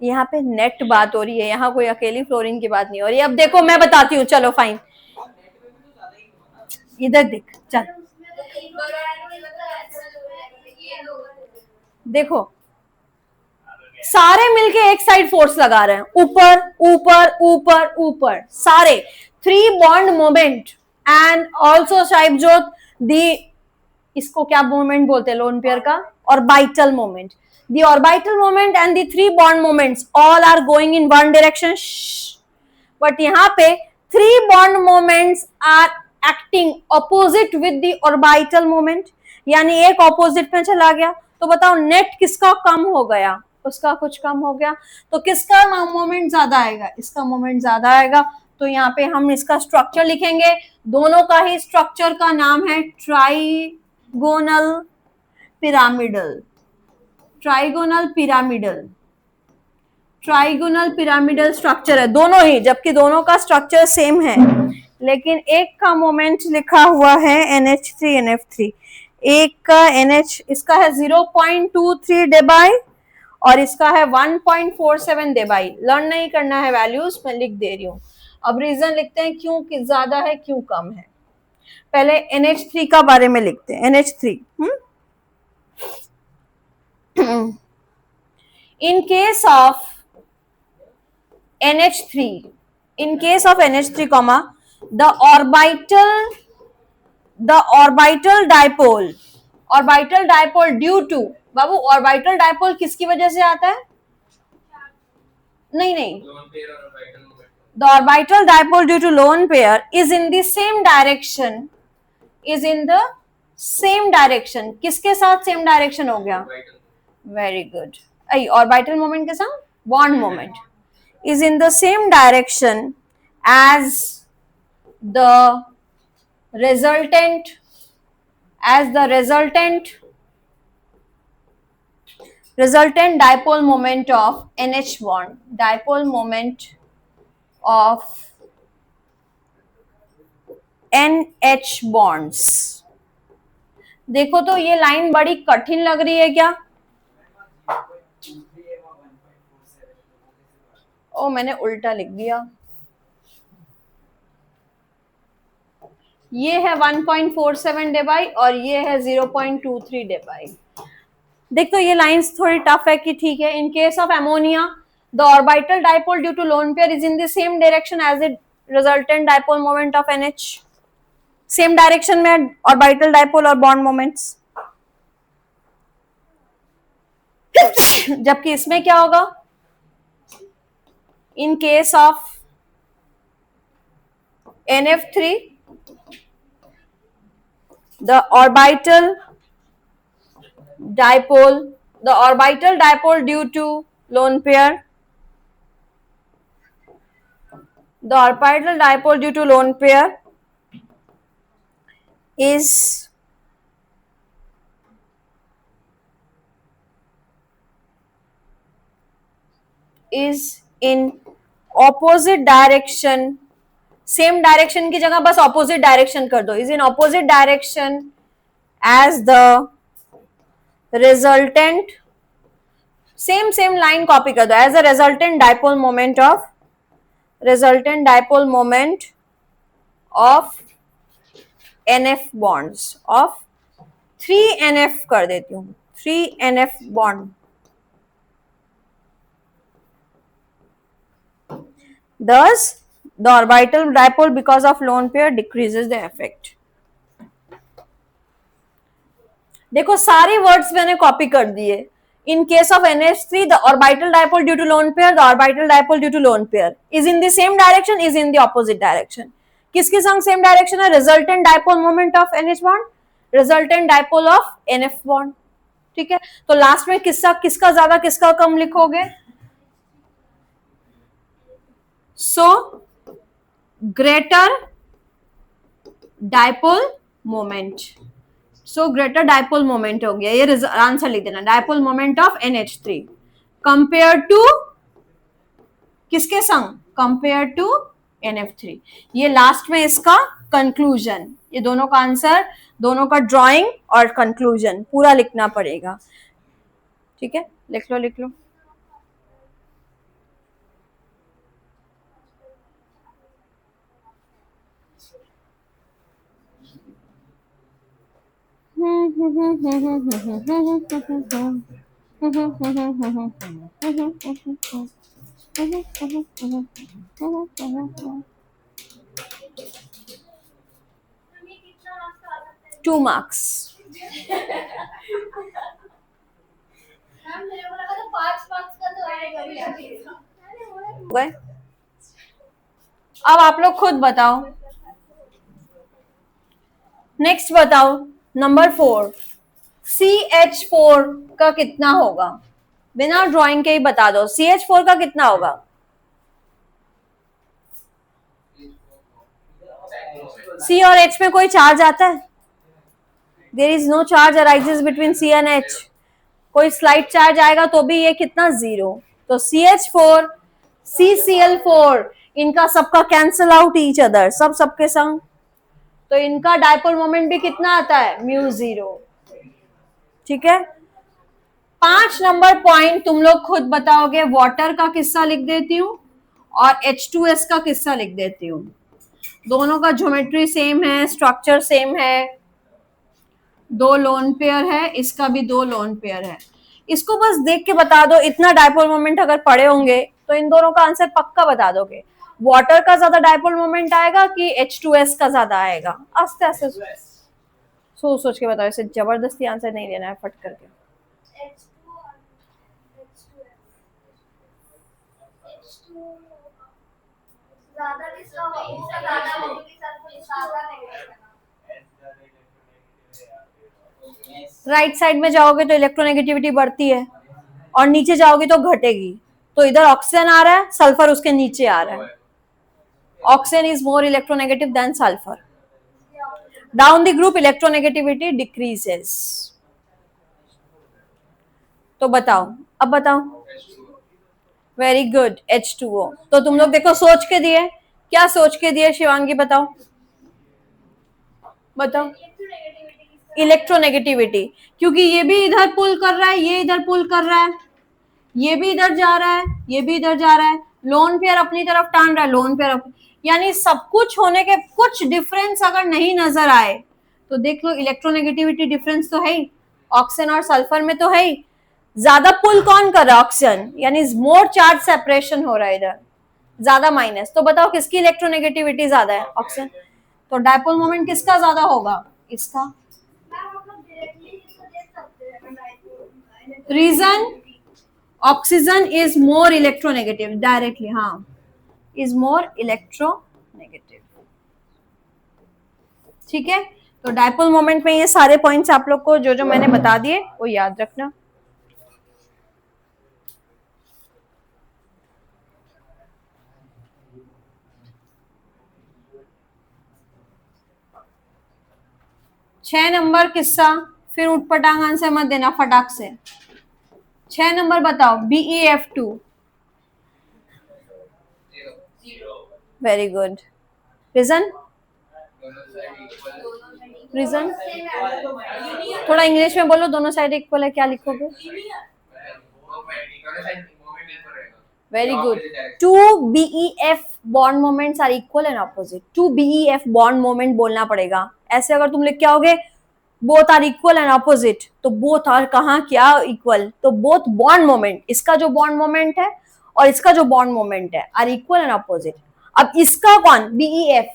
यहाँ पे नेट बात हो रही है, यहाँ कोई अकेली फ्लोरीन की बात नहीं हो रही। अब देखो मैं बताती हूँ, चलो फाइन, इधर देख, चल देखो, सारे मिलके एक साइड फोर्स लगा रहे हैं, ऊपर ऊपर ऊपर ऊपर, सारे 3 bond moment, and also Sahib जो दी, इसको क्या मोमेंट बोलते हैं लोन पेयर का, orbital moment, the orbital moment and the 3 bond moments all are going in one direction, but यहाँ पे 3 bond moments are acting opposite with the orbital moment, यानी एक ऑपोजिट में चला गया, तो बताओ नेट किसका कम हो गया, उसका कुछ कम हो गया, तो किसका मोमेंट ज्यादा आएगा, इसका मोमेंट ज्यादा आएगा। तो यहाँ पे हम इसका स्ट्रक्चर लिखेंगे, दोनों का ही स्ट्रक्चर का नाम है trigonal pyramidal, trigonal pyramidal, trigonal pyramidal structure है दोनों ही, जबकि दोनों का स्ट्रक्चर सेम है, लेकिन एक का मोमेंट लिखा हुआ है NH3NF3, एक का NH, इसका है 0.23 डेबाई और इसका है 1.47 डेबाई। लर्न नहीं करना है वैल्यूज, मैं लिख दे रही हूँ। अब रीजन लिखते हैं क्यों ज्यादा है क्यों कम है। पहले NH3 का बारे में लिखते हैं, NH3 in case of NH3, in case of NH3 comma, the orbital dipole due to, Babu orbital dipole किसकी वजह से आता है? नहीं, the orbital dipole due to lone pair is in the same direction, is in the same direction, किसके साथ same direction हो गया? Very good. Orbital moment के साथ bond moment is in the same direction as the resultant dipole moment of NH bond, dipole moment of NH bonds। देखो तो ये line बड़ी कठिन लग रही है क्या? ओ मैंने उल्टा लिख दिया, ये है 1.47 डेबाई और ये है 0.23 डेबाई। देख तो ये लाइंस थोड़ी टफ है कि ठीक है, in case of ammonia the orbital dipole due to lone pair is in the same direction as it resultant dipole moment of NH। Same direction में ऑर्बिटल डायपोल और बॉन्ड मोमेंट्स। जबकि इसमें क्या होगा, in case of NF3 the orbital dipole due to lone pair, the orbital dipole due to lone pair is in opposite direction, same direction की जगह बस opposite direction कर दो, is in opposite direction as the resultant, same line copy कर दो, as a resultant dipole moment of NF bonds of 3NF कर देती हूं, 3NF bond. Thus the orbital dipole because of lone pair decreases the effect। देखो सारे words मैंने copy कर दिए। In case of NH3 the orbital dipole due to lone pair, the orbital dipole due to lone pair is in the same direction, is in the opposite direction। किसके संग same direction है, resultant dipole moment of NH bond, resultant dipole of NF bond. ठीक है, तो last में किसका ज्यादा किसका कम लिखोगे, so greater dipole moment, so greater dipole moment हो गया, ये आंसर लिख देना, dipole moment of NH3 compare to किसके संग, कंपेयर टू NF3। ये लास्ट में इसका कंक्लूजन, ये दोनों का आंसर, दोनों का ड्राइंग और कंक्लूजन पूरा लिखना पड़ेगा। ठीक है, लिख लो। Two marks. अब आप लोग खुद बताओ, नेक्स्ट बताओ नंबर 4, CH4 का कितना होगा, बिना ड्राइंग के ही बता दो, CH4 का कितना होगा, C और H में कोई चार्ज आता है, there is no charge arises between C and H, कोई स्लाइट चार्ज आएगा तो भी ये कितना, 0। तो CH4 CCl4 इनका सबका कैंसल आउट ईच अदर, सबके संग, तो इनका डायपोल मोमेंट भी कितना आता है, μ0। ठीक है, 5 नंबर पॉइंट तुम लोग खुद बताओगे, वाटर का किस्सा लिख देती हूँ और H2S का किस्सा लिख देती हूँ, दोनों का ज्योमेट्री सेम है, स्ट्रक्चर सेम है, 2 लोन पेयर है, इसका भी 2 लोन पेयर है, इसको बस देख के बता दो, इतना डायपोल मोमेंट अगर पढ़े होंगे तो इन दोनों का आंसर पक्का बता दोगे, वाटर का ज्यादा डायपोल मोमेंट आएगा कि H2S का ज्यादा आएगा, आस्ते आस्ते सोच के बताओ, इसे जबरदस्ती आंसर नहीं देना है फट करके। राइट साइड में जाओगे तो इलेक्ट्रोनेगेटिविटी बढ़ती है और नीचे जाओगे तो घटेगी, तो इधर ऑक्सीजन आ रहा है, सल्फर उसके नीचे आ रहा है, oxygen is more electronegative than sulphur, down the group electronegativity decreases. तो बताओ, अब बताओ, वेरी गुड, H2O। तो तुम लोग देखो सोच के दिए, क्या सोच के दिए शिवांगी, बताओ इलेक्ट्रोनेगेटिविटी, क्योंकि ये भी इधर पुल कर रहा है, ये इधर पुल कर रहा है, ये भी इधर जा रहा है, ये भी इधर जा रहा है, लोन पेयर अपनी तरफ टान रहा है, लोन पेयर यानी सब कुछ होने के कुछ डिफरेंस अगर नहीं नजर आए तो देख लो, इलेक्ट्रोनेगेटिविटी डिफरेंस तो है ही, ऑक्सीजन और सल्फर में तो है ही, ज्यादा पुल कौन कर रहा है, ऑक्सीजन, यानी मोर चार्ज सेपरेशन हो रहा है इधर, ज्यादा माइनस, तो बताओ किसकी इलेक्ट्रोनेगेटिविटी ज्यादा है? ऑक्सीजन। तो डायपोल मोमेंट किसका ज्यादा होगा? इसका। Reason, oxygen is more electronegative directly, हाँ, इज मोर इलेक्ट्रोनेगेटिव। ठीक है, तो डायपोल मोमेंट में ये सारे पॉइंट्स आप लोग को जो जो मैंने बता दिए वो याद रखना। छह नंबर किस्सा, फिर उठपटांग आंसर मत देना फटाक से। 6 नंबर बताओ, BeF2। Very good. Reason, reason थोड़ा इंग्लिश में बोलो, दोनों साइड इक्वल है, क्या लिखोगे? Very good. 2 BeF bond moments are equal and opposite. 2 BeF bond moment बोलना पड़ेगा। ऐसे अगर तुम लिख के आओगे both are equal and opposite, तो बोथ आर कहाँ क्या इक्वल? तो बोथ बॉन्ड मोमेंट, इसका जो बॉन्ड मोमेंट है और इसका जो बॉन्ड मोमेंट है आर इक्वल एंड ऑपोजिट। अब इसका कौन? BeF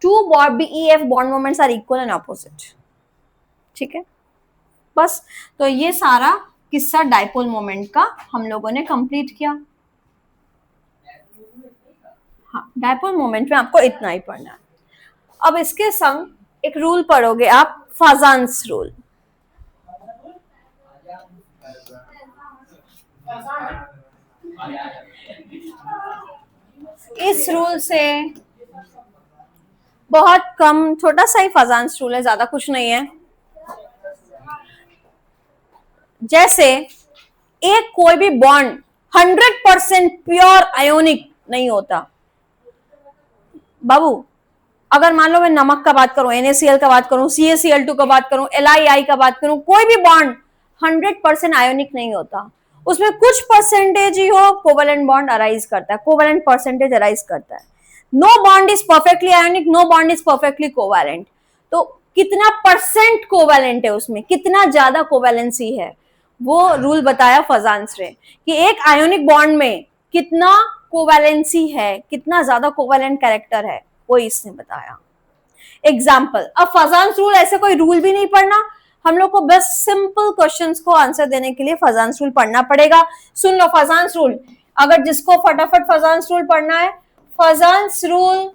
2 BeF bond moments are equal and opposite. ठीक है, बस। तो ये सारा किस्सा डायपोल मोमेंट का हम लोगों ने कंप्लीट किया। हाँ, डायपोल मोमेंट में आपको इतना ही पढ़ना है। अब इसके संग एक रूल पढ़ोगे आप, फाजान्स रूल। इस रूल से बहुत कम, छोटा सा ही फाजान्स रूल है, ज्यादा कुछ नहीं है। जैसे एक कोई भी बॉन्ड 100% प्योर आयोनिक नहीं होता। बाबू, अगर मान लो मैं नमक का बात करूं, NaCl का बात करूं, CaCl2 का बात करूं, LiI का बात करूं, कोई भी बॉन्ड 100% आयोनिक नहीं होता। उसमें कुछ परसेंटेज ही हो कोवेलेंट बॉन्ड अराइज करता है, कोवेलेंट परसेंटेज अराइज करता है। No bond is perfectly ionic, no bond is perfectly covalent. तो कितना परसेंट कोवेलेंट है उसमें, कितना ज्यादा कोवेलेंसी है, वो रूल बताया फजान्स ने कि एक आयोनिक बॉन्ड में कितना कोवेलेंसी है, कितना ज्यादा कोवेलेंट कैरेक्टर है, वो इसने बताया। एग्जाम्पल, अब फजान्स रूल ऐसे कोई रूल भी नहीं पढ़ना, हम लोग को बस सिंपल क्वेश्चंस को आंसर देने के लिए फजान्स रूल पढ़ना पड़ेगा। सुन लो फजान्स रूल, अगर जिसको फटाफट फजान्स रूल पढ़ना है, फजान्स rule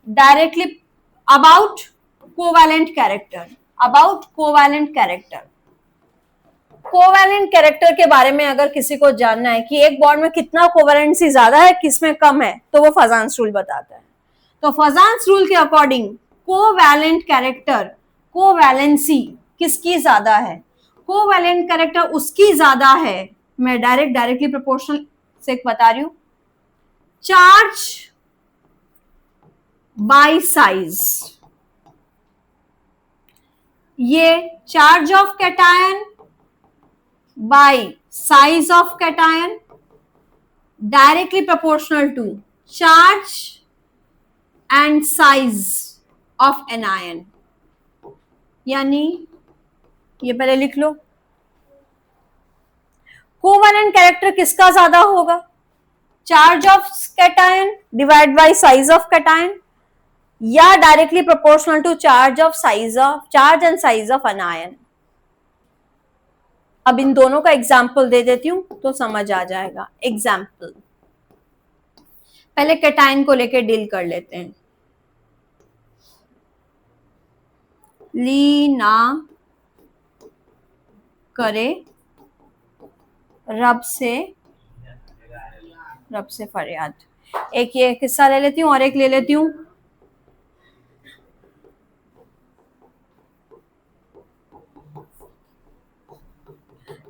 directly about covalent character, about covalent character. Covalent character के बारे में अगर किसी को जानना है कि एक बॉन्ड में कितना कोवेलेंसी ज्यादा है, किसमें कम है, तो वो फजान्स रूल बताता है। तो फजान्स रूल के अकॉर्डिंग कोवेलेंट कैरेक्टर, कोवेलेंसी किसकी ज्यादा है? कोवेलेंट कैरेक्टर उसकी ज्यादा है, मैं डायरेक्टली प्रोपोर्शनल से बता रही हूं, चार्ज बाय साइज। ये charge of cation by size of cation directly proportional to charge and size of anion। यानी ये पहले लिख लो, कोवेलेंट कैरेक्टर किसका ज्यादा होगा? Charge of cation divide by size of cation, या directly proportional to charge and size of anion. अब इन दोनों का एग्जाम्पल दे देती हूं तो समझ आ जाएगा। एग्जाम्पल, पहले कैटायन को लेके डील कर लेते हैं। ली ना करे रब से फरियाद। एक ये किस्सा ले लेती हूं और एक ले लेती हूं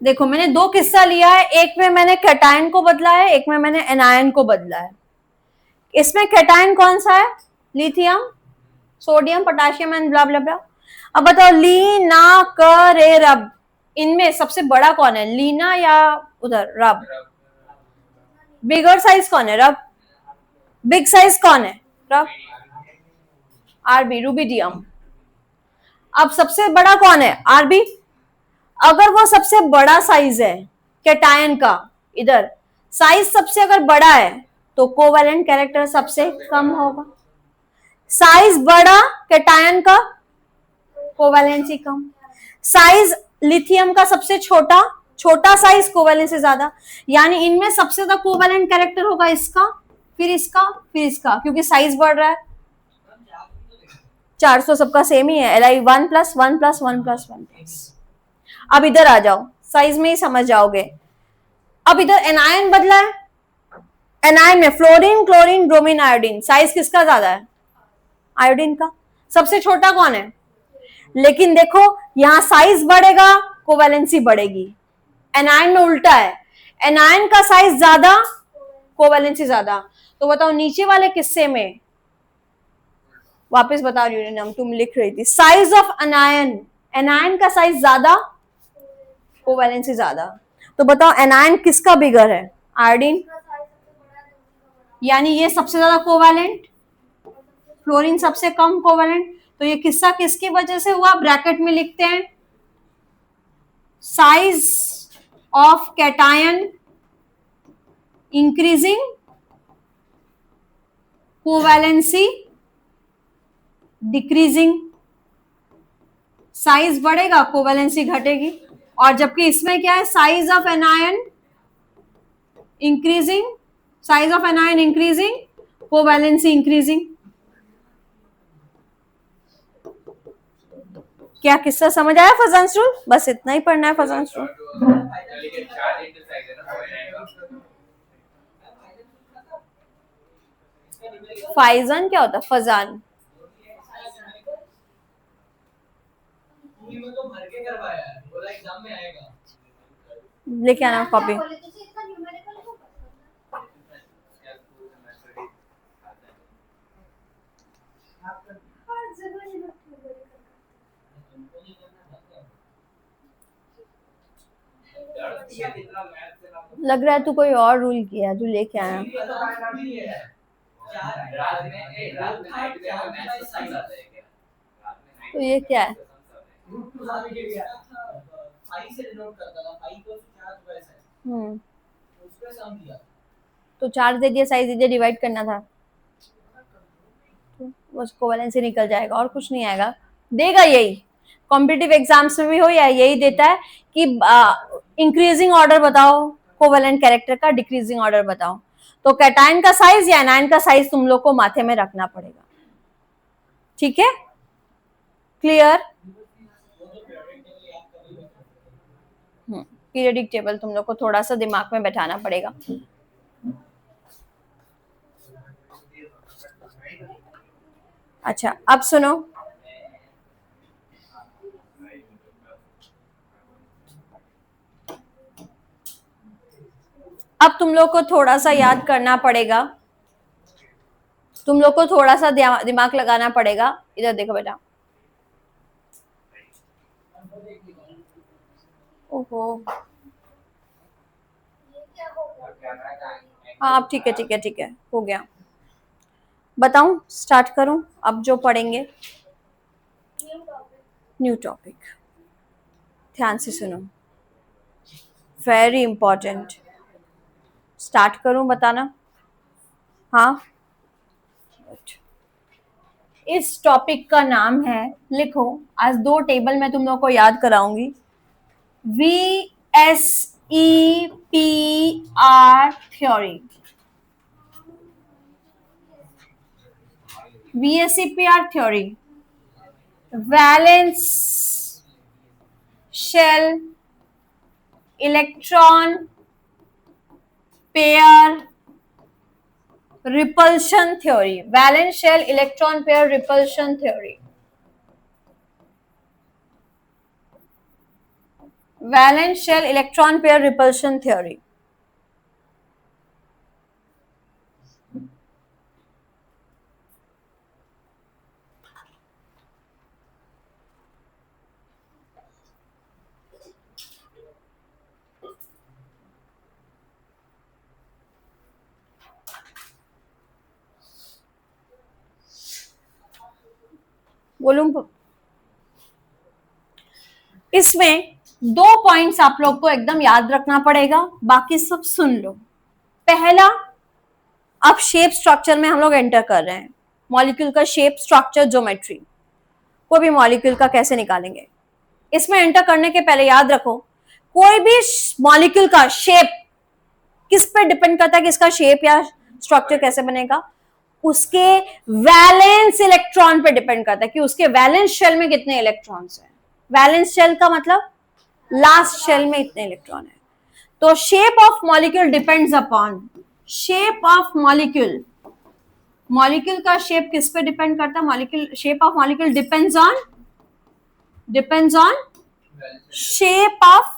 देखो, मैंने दो किस्सा लिया है, एक में मैंने कैटायन को बदला है, एक में मैंने एनायन को बदला है। इसमें कैटायन कौन सा है? Lithium, sodium, potassium and blah blah blah. अब बताओ, ली ना करे रब, इनमें सबसे बड़ा कौन है, लीना या उधर रब? बिगर साइज कौन है? रब। बिग साइज कौन है? रब। RB, rubidium. अब सबसे बड़ा कौन है? आरबी। अगर वो सबसे बड़ा साइज है कैटायन का इधर, साइज सबसे अगर बड़ा है तो कोवेलेंट कैरेक्टर सबसे कम होगा। साइज बड़ा कैटायन का, कोवेलेंसी कम। साइज लिथियम का सबसे छोटा, छोटा साइज कोवेलेंसी ज्यादा, यानी इनमें सबसे ज्यादा कोवेलेंट कैरेक्टर होगा इसका, फिर इसका, फिर इसका, क्योंकि साइज बढ़ रहा है। 400 सबका सेम ही है, Li 1 plus 1 plus 1 plus 1 plus. अब इधर आ जाओ, साइज में ही समझ जाओगे। अब इधर एनायन बदला है, एनायन में fluorine, chlorine, bromine, iodine, size किसका ज्यादा है? आयोडीन का। सबसे छोटा कौन है? लेकिन देखो यहां साइज बढ़ेगा, कोवेलेंसी बढ़ेगी। एनायन में उल्टा है, एनायन का साइज ज्यादा, कोवेलेंसी ज्यादा। तो बताओ नीचे वाले किस्से में, वापस बता रही हूँ यूरेनियम, तुम लिख रही थी साइज ऑफ एनायन, एनायन का साइज ज्यादा, कोवेलेंसी ज्यादा। तो बताओ एनायन किसका बिगर है? आयोडीन, यानी ये सबसे ज्यादा कोवेलेंट, फ्लोरीन सबसे कम कोवेलेंट। तो ये किस्सा किसकी वजह से हुआ? ब्रैकेट में लिखते हैं size of cation increasing, covalency decreasing. Size बढ़ेगा, कोवेलेंसी घटेगी। और जबकि इसमें क्या है? Size of anion increasing, size of anion increasing, covalency increasing. क्या किस्सा समझ आया फजांस रूल? बस इतना ही पढ़ना है फजांस रूल। फाइजन क्या होता है? फजान लेके आना कॉपी। लग रहा है तू कोई और रूल किया, तू लेके आया। तो ये क्या है? तो चार्ज दे दिया, साइज दे दिया, डिवाइड करना था, तो बस कोवेलेंसी निकल जाएगा और कुछ नहीं आएगा। देगा यही, कॉम्पिटिटिव एग्जाम्स में भी हो या यही देता है कि इंक्रीजिंग ऑर्डर बताओ कोवेलेंट कैरेक्टर का, डिक्रीजिंग ऑर्डर बताओ। तो कैटायन का साइज या एनायन का साइज तुम लोग को माथे में रखना पड़ेगा। ठीक है, क्लियर? पीरियडिक टेबल तुम लोग को थोड़ा सा दिमाग में बैठाना पड़ेगा। अच्छा अब सुनो, अब तुम लोग को थोड़ा सा याद करना पड़ेगा, तुम लोग को थोड़ा सा दिमाग लगाना पड़ेगा। इधर देखो बेटा, ओहो हाँ अब ठीक है, ठीक है, ठीक है, हो गया। बताऊं, स्टार्ट करूं अब जो पढ़ेंगे? न्यू टॉपिक, ध्यान से सुनो, वेरी इंपॉर्टेंट। स्टार्ट करूं बताना? हाँ, इस टॉपिक का नाम है, लिखो, आज 2 टेबल मैं तुम लोग को याद कराऊंगी। VSEPR theory, VSEPR theory, valence shell electron pair repulsion theory, valence shell electron pair repulsion theory, valence shell electron pair repulsion theory. बोलूं, इसमें 2 पॉइंट्स आप लोग को एकदम याद रखना पड़ेगा, बाकी सब सुन लो। पहला, अब शेप स्ट्रक्चर में हम लोग एंटर कर रहे हैं, मॉलिक्यूल का शेप स्ट्रक्चर ज्योमेट्री, कोई भी मॉलिक्यूल का कैसे निकालेंगे। इसमें एंटर करने के पहले याद रखो, कोई भी मॉलिक्यूल का शेप किस पे डिपेंड करता है कि इसका शेप या स्ट्रक्चर कैसे बनेगा, उसके वैलेंस इलेक्ट्रॉन पे डिपेंड करता है कि उसके वैलेंस शेल में कितने इलेक्ट्रॉन्स हैं। वैलेंस शेल का मतलब लास्ट शेल में इतने इलेक्ट्रॉन है। तो shape of molecule depends upon, shape of molecule, molecule का शेप किस पे डिपेंड करता है, molecule shape of molecule depends on shape of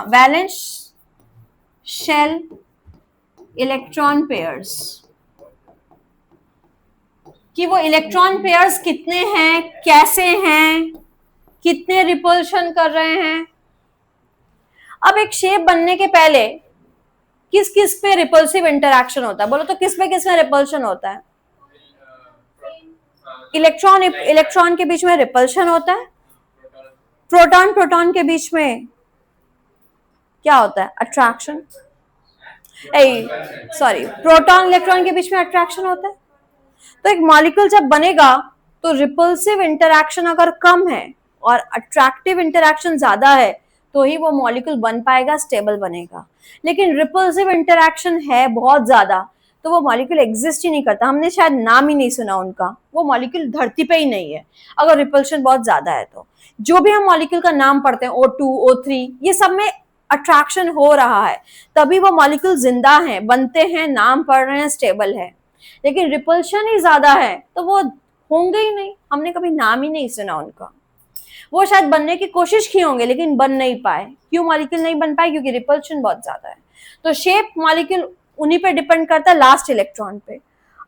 valence shell electron pairs, कि वो इलेक्ट्रॉन पेयर्स कितने हैं, कैसे हैं, कितने रिपल्शन कर रहे हैं। अब एक शेप बनने के पहले किस किस पे रिपल्सिव इंटरैक्शन होता है, बोलो तो किस में रिपल्शन होता है। इलेक्ट्रॉन के बीच में रिपल्शन होता है, प्रोटॉन के बीच में क्या होता है, अट्रैक्शन, प्रोटॉन इलेक्ट्रॉन के बीच में अट्रैक्शन होता है। तो एक मॉलिक्यूल जब बनेगा तो रिपल्सिव इंटरैक्शन अगर कम है और अट्रैक्टिव इंटरैक्शन ज्यादा है तो ही वो मॉलिक्यूल बन पाएगा, स्टेबल बनेगा। लेकिन रिपल्सिव इंटरैक्शन है बहुत ज्यादा तो वो मॉलिक्यूल एग्जिस्ट ही नहीं करता, हमने शायद नाम ही नहीं सुना उनका, वो मॉलिक्यूल धरती पे ही नहीं है अगर रिपल्शन बहुत ज्यादा है। तो जो भी हम मॉलिक्यूल का नाम पढ़ते हैं O2, O3, ये सब में अट्रैक्शन हो रहा है तभी वो मॉलिक्यूल जिंदा है, बनते हैं, नाम पढ़ रहे हैं, स्टेबल है। लेकिन रिपल्शन ही ज्यादा है तो वो होंगे ही नहीं, हमने कभी नाम ही नहीं सुना उनका। वो शायद बनने की कोशिश की होंगे लेकिन बन नहीं पाए। क्यों मॉलिक्यूल नहीं बन पाए, क्योंकि रिपल्शन बहुत ज्यादा है। तो शेप मॉलिक्यूल उन्हीं पे डिपेंड करता है, लास्ट इलेक्ट्रॉन पे।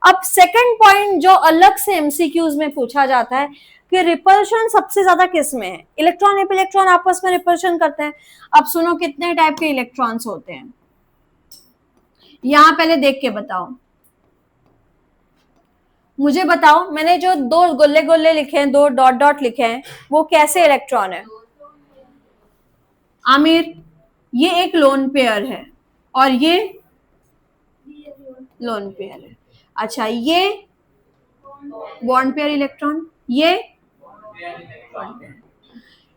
अब सेकंड पॉइंट जो अलग से एमसीक्यूज में पूछा जाता है कि रिपल्शन सबसे ज्यादा किस में है, इलेक्ट्रॉन आपस में रिपल्शन करते हैं। अब सुनो कितने टाइप के इलेक्ट्रॉन्स होते हैं, यहां पहले देख के बताओ, मुझे बताओ, मैंने जो दो गोले गोले लिखे हैं, दो डॉट डॉट लिखे हैं, वो कैसे इलेक्ट्रॉन है। आमिर, ये एक लोन पेयर है और ये लोन पेयर है। अच्छा, ये बॉन्ड पेयर इलेक्ट्रॉन, ये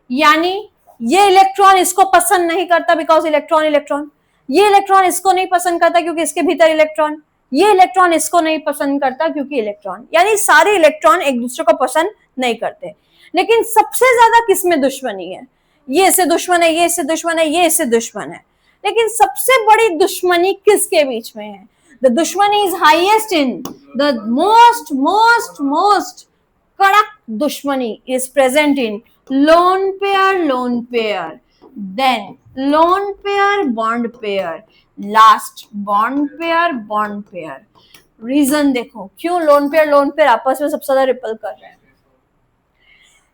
यानी ये इलेक्ट्रॉन इसको पसंद नहीं करता बिकॉज इलेक्ट्रॉन, ये इलेक्ट्रॉन इसको नहीं पसंद करता क्योंकि इसके भीतर इलेक्ट्रॉन, ये इलेक्ट्रॉन इसको नहीं पसंद करता क्योंकि इलेक्ट्रॉन, यानी सारे इलेक्ट्रॉन एक दूसरे को पसंद नहीं करते। लेकिन सबसे ज्यादा किसमें दुश्मनी है, ये इससे दुश्मन है, ये इससे दुश्मन है, ये इससे दुश्मन है। लेकिन सबसे बड़ी दुश्मनी किसके बीच में है, द दुश्मनी is highest in the most कड़क दुश्मनी is present in lone pair, then lone pair, bond pair, last bond pair। रीजन देखो क्यों लोन पेयर आपस में सबसे ज्यादा रिपल कर रहे हैं।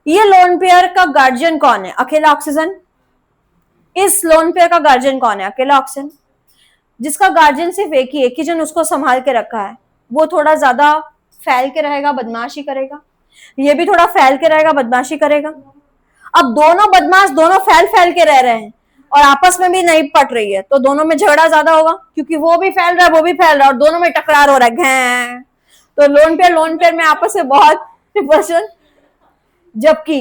ये लोन पेयर का गार्जियन कौन है, अकेला ऑक्सीजन। इस लोन पेयर का गार्जियन कौन है, अकेला ऑक्सीजन। जिसका गार्जियन सिर्फ एक ही जन उसको संभाल के रखा है, वो थोड़ा ज्यादा फैल के रहेगा, बदमाशी करेगा। ये भी थोड़ा फैल के रहेगा, बदमाशी करेगा। अब दोनों बदमाश दोनों फैल के रह रहे हैं और आपस में भी नहीं पट रही है, तो दोनों में झगड़ा ज्यादा होगा क्योंकि वो भी फैल रहा है, वो भी फैल रहा है और दोनों में टकरार हो रहा है। तो लोन पेयर में आपस में बहुत रिपल्शन। जबकि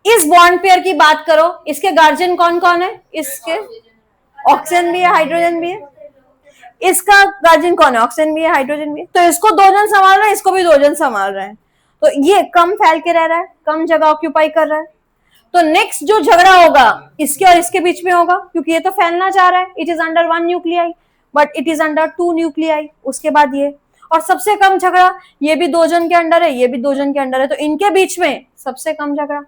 इस बॉन्ड पेयर की बात करो, इसके गार्जियन कौन कौन है, इसके ऑक्सीजन भी है, हाइड्रोजन भी है। इसका गार्जियन कौन है, ऑक्सीजन भी है, हाइड्रोजन भी है। तो इसको दो जन संभाल रहे हैं, इसको भी दो जन संभाल रहे हैं। तो ये कम फैल के रह रहा है, कम जगह ऑक्यूपाई कर रहा है। तो नेक्स्ट जो झगड़ा होगा इसके और इसके बीच में होगा क्योंकि ये तो फैलना चाह रहा है। It is under 1 nuclei but it is under 2 nuclei. उसके बाद ये, और सबसे कम झगड़ा ये भी दो जन के अंडर है, ये भी दो जन के अंडर है, तो इनके बीच में सबसे कम झगड़ा।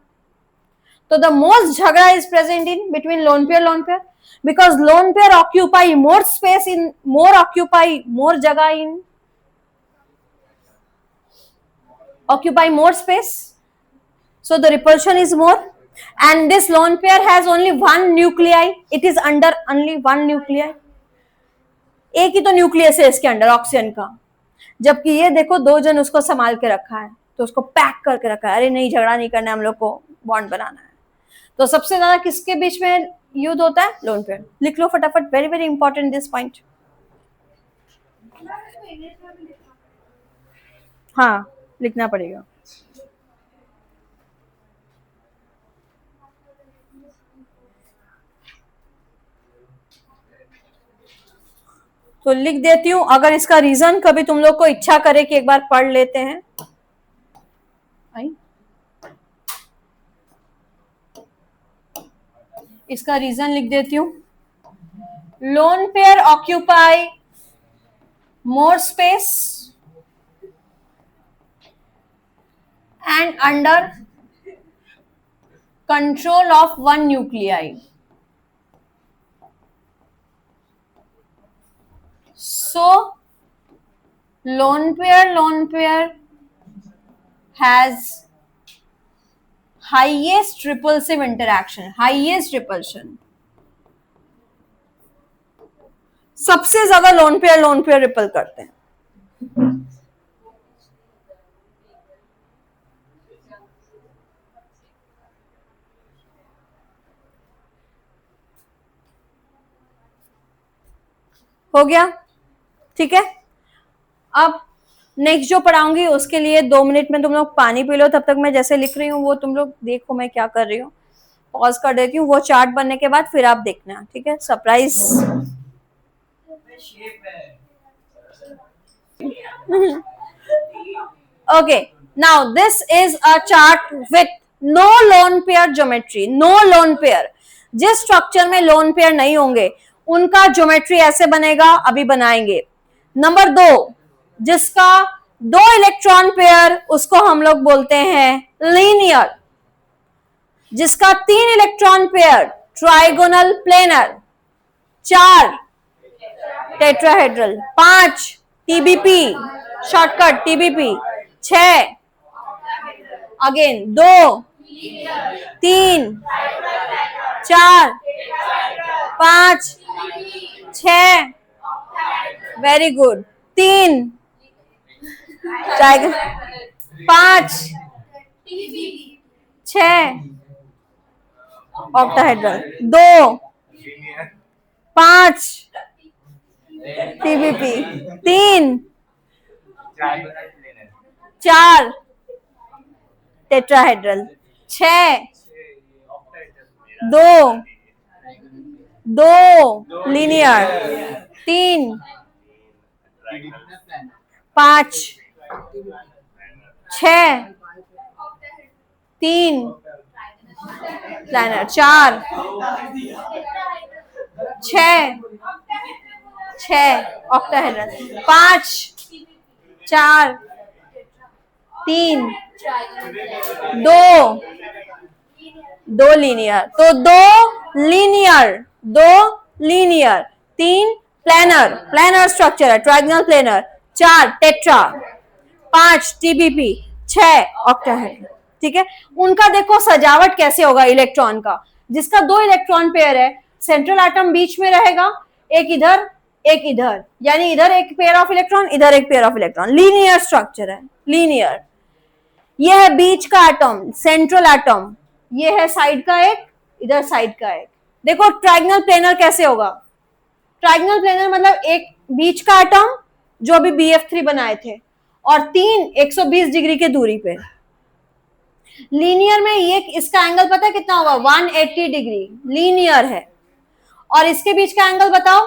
तो द मोस्ट झगड़ा is present in between lone pair because lone pair occupy more space in more जगह in occupy more space, so the repulsion is more, and this lone pair has only one nuclei, it is under only one nuclei, एक ही तो nucleus है इसके अंदर oxygen का। जबकि ये देखो दो जन उसको संभाल के रखा है, तो उसको पैक करके रखा है, अरे नहीं झगड़ा नहीं करना, हम लोग को बॉन्ड बनाना है। तो सबसे ज्यादा किसके बीच में युद्ध होता है, लोन पेयर। लिख लो फटाफट, very very important this point. हाँ लिखना पड़ेगा। तो लिख देती हूं, अगर इसका रीजन कभी तुम लोग को इच्छा करे कि एक बार पढ़ लेते हैं। इसका रीजन लिख देती हूं। Loan pair occupy more space and under control of one nuclei. So lone pair has highest repulsive interaction, highest repulsion. सबसे ज्यादा लोन पेयर रिपल करते हैं। हो गया, ठीक है। अब नेक्स्ट जो पढ़ाऊंगी उसके लिए 2 मिनट में तुम लोग पानी पी लो, तब तक मैं जैसे लिख रही हूँ वो तुम लोग देखो मैं क्या कर रही हूँ। पॉज कर देती हूँ, वो चार्ट बनने के बाद फिर आप देखना, ठीक है। Surprise. Okay, now this is a chart with no lone pair geometry, no lone pair। जिस स्ट्रक्चर में लोन पेयर नहीं होंगे उनका ज्योमेट्री ऐसे बनेगा, अभी बनाएंगे। नंबर 2, जिसका 2 इलेक्ट्रॉन पेयर उसको हम लोग बोलते हैं लीनियर। जिसका 3 electron pair trigonal planar. 4 tetrahedral. 5 TBP, shortcut TBP. 6 again 2 3 4 5 6 very good. 3 5 6 octahedral. 2 5 TBP. 3 4 tetrahedral. 6 2 linear. 3 5 6 3 planar. 4 6 octahedral. 5 4 3 2 linear. तो 2 लीनियर 3 प्लानर स्ट्रक्चर है, trigonal planar. 4 tetra. 5 TBP. 6 octahedral, ठीक है। उनका देखो सजावट कैसे होगा इलेक्ट्रॉन का। जिसका 2 इलेक्ट्रॉन पेयर है, सेंट्रल एटम बीच में रहेगा, एक इधर एक इधर, यानी इधर एक पेयर ऑफ इलेक्ट्रॉन, इधर एक pair of electron. Linear structure है, लीनियर। ये है बीच का एटम, सेंट्रल एटम। ये है साइड का एक, इधर साइड का एक। देखो ट्राइगोनल प्लेनर कैसे होगा। ट्राइगोनल प्लेनर मतलब एक बीच का एटम जो अभी BF3 बनाए थे, और 3 120 डिग्री के दूरी पे। लीनियर में ये इसका एंगल पता है कितना होगा, 180 डिग्री लीनियर है। और इसके बीच का एंगल बताओ,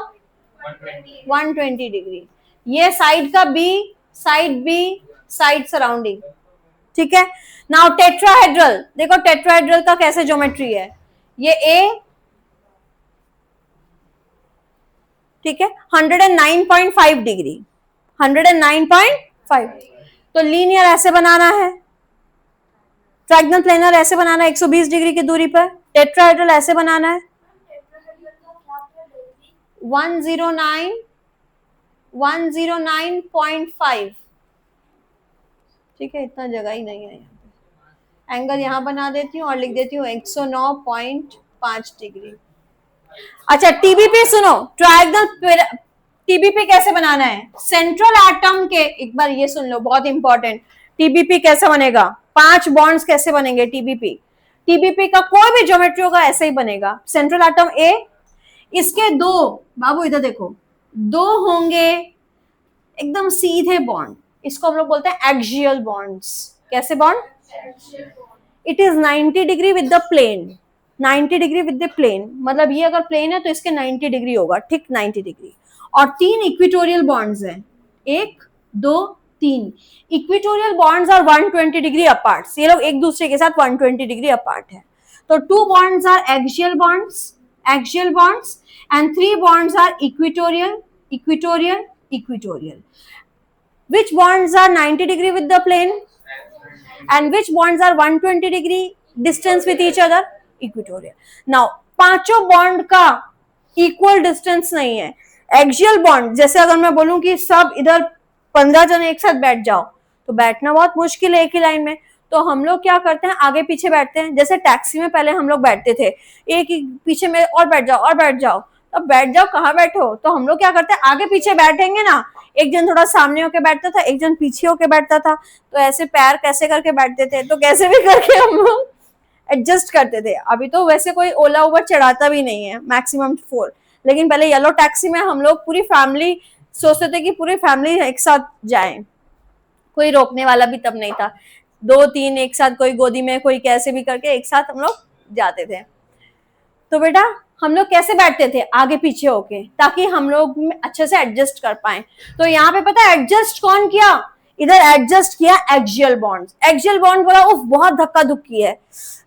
120 डिग्री। ये साइड का बी, साइड सराउंडिंग, ठीक है। नाउ टेट्राहेड्रल, देखो टेट्राहेड्रल का कैसे ज्योमेट्री है। ये ए, ठीक है, 109.5 डिग्री, 109.5। तो लीनियर ऐसे बनाना है, ट्राइगोनल प्लेनर ऐसे बनाना है 120 डिग्री की दूरी पर। टेट्राहेड्रल ऐसे बनाना है 109.5, ठीक है। इतना जगह ही नहीं है यहाँ पे। एंगल यहां बना देती हूँ और लिख देती हूँ 109.5 डिग्री। अच्छा टीबीपी सुनो, ट्राइगोनल टीबीपी कैसे बनाना है। सेंट्रल एटम के, एक बार ये सुन लो बहुत इंपॉर्टेंट, टीबीपी कैसे बनेगा, 5 बॉन्ड्स कैसे बनेंगे। टीबीपी का कोई भी ज्योमेट्री होगा ऐसे ही बनेगा। सेंट्रल एटम ए, इसके 2, बाबू इधर देखो, 2 होंगे एकदम सीधे बॉन्ड, इसको हम लोग बोलते हैं एक्सियल बॉन्ड्स। कैसे bond? It is 90 degree with the plane, 90 degree with the plane, मतलब ये अगर प्लेन है तो इसके 90 डिग्री होगा, ठीक 90 डिग्री। और 3 इक्वेटोरियल बॉन्ड्स हैं, 1 2 3। Equatorial bonds are 120 degree apart, ये लोग एक दूसरे के साथ 120 डिग्री अपार्ट है। तो 2 bonds are axial bonds, and 3 bonds are equatorial, equatorial. Which bonds are 90 degree with the plane and which bonds are 120 degree distance with each other? Equatorial. Now पांचों bond का इक्वल डिस्टेंस नहीं है। Axial bond, जैसे अगर मैं बोलूं कि सब इधर 15 जन एक साथ बैठ जाओ, तो बैठना बहुत मुश्किल है एक ही लाइन में। तो हम लोग क्या करते हैं, आगे पीछे बैठते हैं। जैसे टैक्सी में पहले हम लोग बैठते थे, एक ही पीछे में और बैठ जाओ और बैठ जाओ, अब बैठ जाओ कहाँ बैठो, तो हम लोग क्या करते हैं, आगे पीछे बैठेंगे ना, एक जन थोड़ा सामने होके बैठता था, एक जन पीछे होके बैठता था, तो ऐसे पैर कैसे करके बैठते थे, तो कैसे भी करके हम लोग एडजस्ट करते थे। अभी तो वैसे कोई ओला उबर चढ़ाता भी नहीं है, मैक्सिमम 4, लेकिन पहले येलो टैक्सी में हम लोग पूरी फैमिली सोचते थे कि पूरी फैमिली एक साथ जाए, कोई रोकने वाला भी तब नहीं था, 2-3 एक साथ, कोई गोदी में, कोई कैसे भी करके एक साथ हम लोग जाते थे। तो बेटा हम लोग कैसे बैठते थे, आगे पीछे होके, ताकि हम लोग अच्छे से एडजस्ट कर पाए। तो यहाँ पे पता है एडजस्ट कौन किया, इधर एडजस्ट किया एक्सियल बॉन्ड। एक्सियल बॉन्ड बोला उफ बहुत धक्का धुक्की है,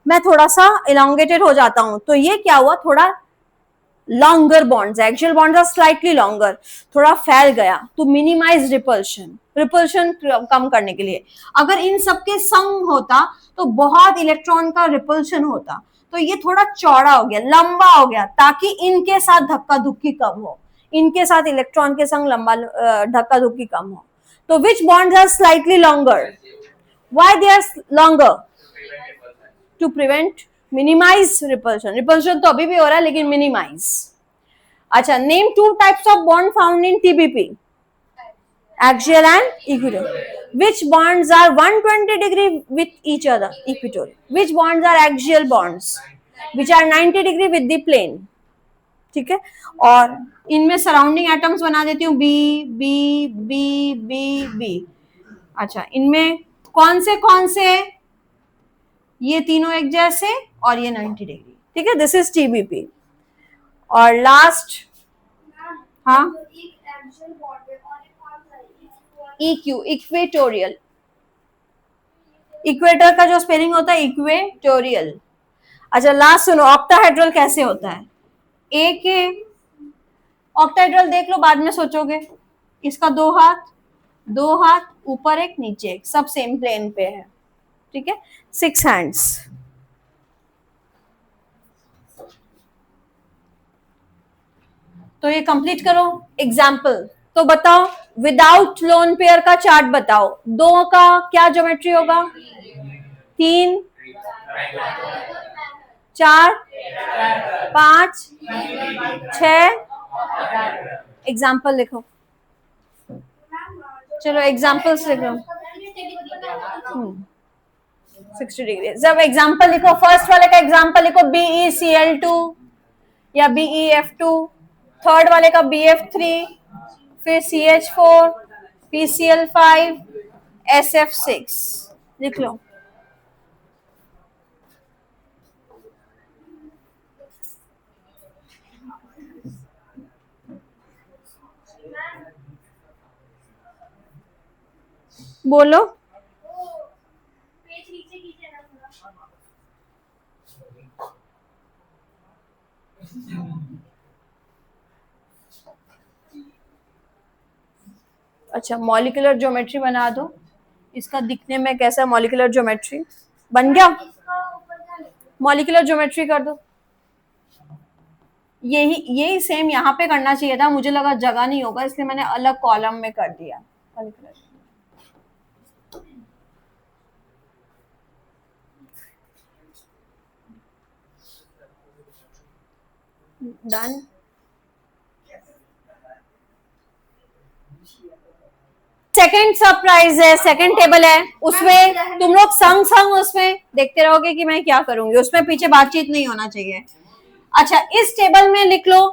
मैं थोड़ा सा इलांगेटेड हो जाता हूं, तो ये क्या हुआ, थोड़ा longer bonds, axial bonds are slightly longer, थोड़ा फैल गया, तो मिनिमाइज रिपल्शन कम करने के लिए। अगर इन सबके संग होता तो बहुत इलेक्ट्रॉन का रिपल्शन होता, तो ये थोड़ा चौड़ा हो गया, लंबा हो गया, ताकि इनके साथ धक्का धुक्की कम हो, इनके साथ इलेक्ट्रॉन के संग लंबा धक्का धुक्की कम हो। तो which bonds are slightly longer, why they are longer? To prevent, minimize repulsion तो अभी भी हो रहा है लेकिन मिनिमाइज। अच्छा, name 2 types of bond found in TBP, axial and equatorial. Which bonds are 120 degree with each other? Equatorial. Which bonds are axial bonds? Which are 90 degree with the plane. ठीक है, और इनमें सराउंडिंग एटम्स बना देती हूँ, B B B B B. अच्छा, इनमें कौन से ये तीनों एक जैसे और ये 90 डिग्री, ठीक है, दिस इज टीबीपी। और लास्ट, हाँ, EQ, इक्वेटोरियल, इक्वेटर का जो स्पेलिंग होता है इक्वेटोरियल। अच्छा लास्ट सुनो, ऑक्टाहेड्रल कैसे होता है, ए के ऑक्टाहेड्रल देख लो, बाद में सोचोगे, इसका 2 हाथ, ऊपर एक नीचे एक, सब सेम प्लेन पे है, ठीक है, 6 हैंड्स। तो ये कंप्लीट करो एग्जाम्पल। तो बताओ, विदाउट लोन पेयर का चार्ट बताओ, 2 का क्या ज्योमेट्री होगा, 3 4 5 6। एग्जाम्पल लिखो, चलो एग्जाम्पल्स लिखो। 60 डिग्री, जब एग्जाम्पल लिखो, फर्स्ट वाले का एग्जाम्पल लिखो, BeCl2 या BeF2, थर्ड वाले का BF3, फिर CH4, PCl5, SF6 लिख लो। बोलो, अच्छा मॉलिक्यूलर ज्योमेट्री बना दो, इसका दिखने में कैसा मॉलिक्यूलर ज्योमेट्री बन गया, मॉलिक्यूलर ज्योमेट्री कर दो। यही सेम यहाँ पे करना चाहिए था, मुझे लगा जगह नहीं होगा इसलिए मैंने अलग कॉलम में कर दिया। डन। सेकंड सरप्राइज है, सेकंड टेबल है, उसमें तुम लोग संग उसमें देखते रहोगे कि मैं क्या करूंगी, उसमें पीछे बातचीत नहीं होना चाहिए। अच्छा, इस टेबल में लिख लो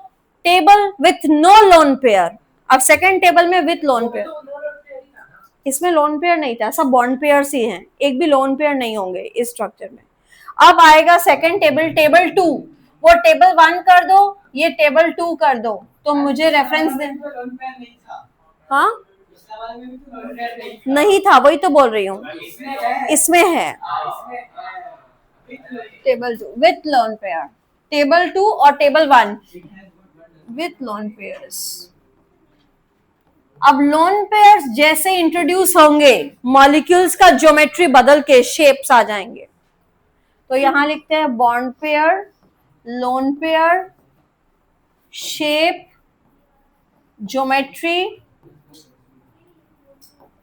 table with no lone pair. अब सेकंड टेबल में विथ लोन पेयर, इसमें लोन पेयर नहीं था, सब बॉन्ड पेयर्स ही हैं, एक भी लोन पेयर नहीं होंगे इस स्ट्रक्चर में। अब आएगा सेकंड टेबल, टेबल 2, वो टेबल 1 कर दो, ये टेबल 2 कर दो, तो मुझे रेफरेंस दे। हाँ नहीं था, वही तो बोल रही हूँ, इसमें है table 2 with lone pair, table 2 और टेबल 1 विथ लोन पेयर्स। अब लोन पेयर्स जैसे इंट्रोड्यूस होंगे, मॉलिक्यूल्स का ज्योमेट्री बदल के शेप्स आ जाएंगे। तो यहां लिखते हैं bond pair, lone pair, shape, geometry,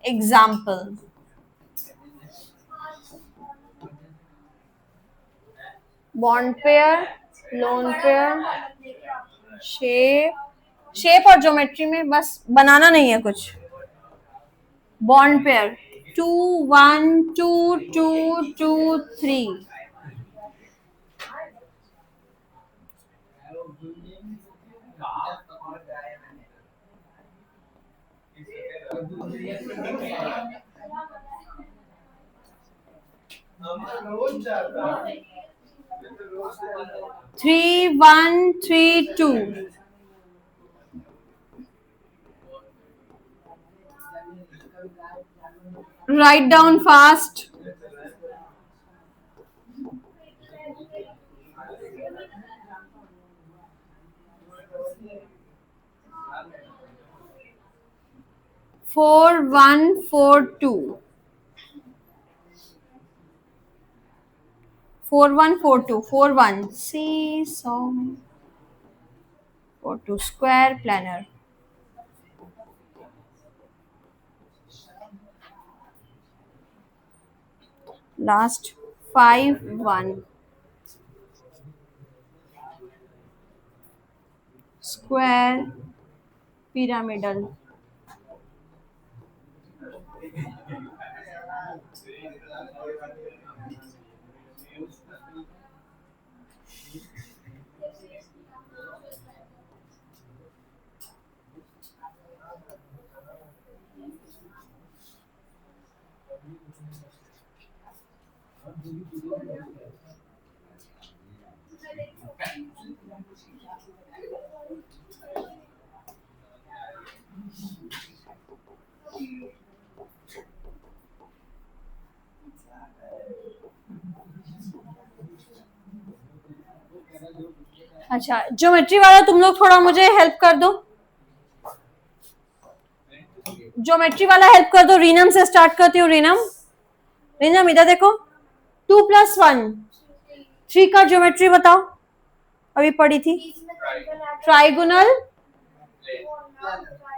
example. Bond pair, lone pair, shape, shape और ज्योमेट्री में बस बनाना नहीं है कुछ। Bond pair 2 1 2 2 2 3, three 1 3 2। Write down fast. Four 1 4 2. 4 1 4 2 4 1 C song 4 2 square planar. Last 5 1 square pyramidal. अच्छा, ज्योमेट्री वाला तुम लोग थोड़ा मुझे हेल्प कर दो, ज्योमेट्री वाला हेल्प कर दो। रीनम से स्टार्ट करती हूँ। रीनम, रीनम इधर देखो, 2 + 1 3 का ज्योमेट्री बताओ। अभी पढ़ी थी, trigonal,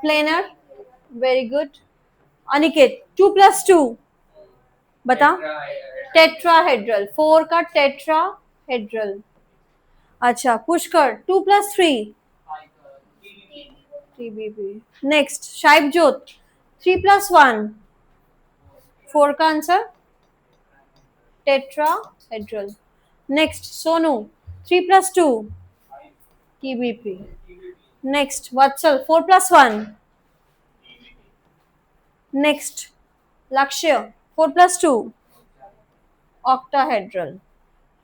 planar, very good. Aniket 2 + 2 बताओ। टेट्राहेड्रल, 4 का टेट्राहेड्रल। अच्छा, पुष्कर 2 + 3 TBB। नेक्स्ट शाइबजोत 3 + 1 4 का answer tetrahedral. Next Sonu 3 + 2 TBP। Next Vatsal 4 + 1। Next Lakshya 4 + 2 octahedral.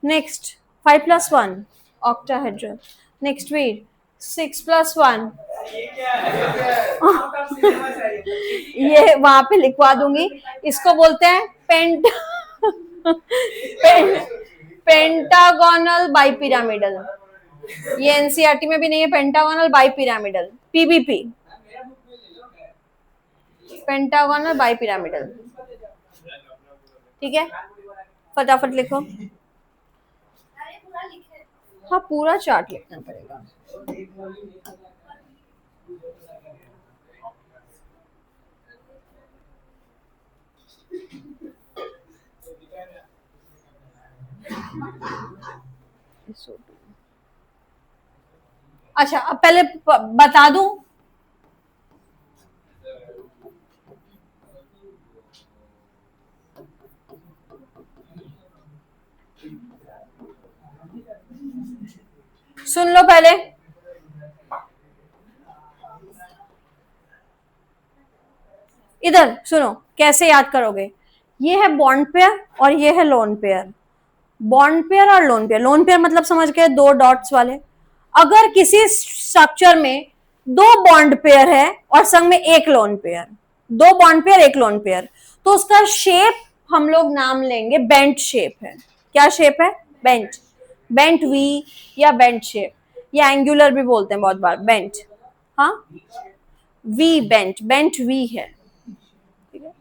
Next 5 + 1 octahedral. Next वीर 6 + 1 ये वहां पे लिखवा दूंगी। इसको बोलते हैं पेंटागोनल बाइपिरामिडल। ये एनसीईआरटी में भी नहीं है, pentagonal bipyramidal, PBP, pentagonal bipyramidal. ठीक है, फटाफट लिखो। हाँ, पूरा चार्ट लिखना पड़ेगा। अच्छा, अब पहले बता दूं, सुन लो पहले। इधर सुनो कैसे याद करोगे, ये है बॉन्ड पेयर और ये है लोन पेयर। बॉन्ड पेयर और लोन पेयर, लोन पेयर मतलब समझ गए, दो डॉट्स वाले। अगर किसी स्ट्रक्चर में दो बॉन्ड पेयर है और संग में एक लोन पेयर, दो बॉन्ड पेयर एक लोन पेयर, तो उसका शेप हम लोग नाम लेंगे बेंट शेप है। क्या शेप है? बेंट। बेंट वी या बेंट शेप, या एंगुलर भी बोलते हैं बहुत बार, बेंट। हाँ, वी बेंट, बेंट वी है। ठीक है,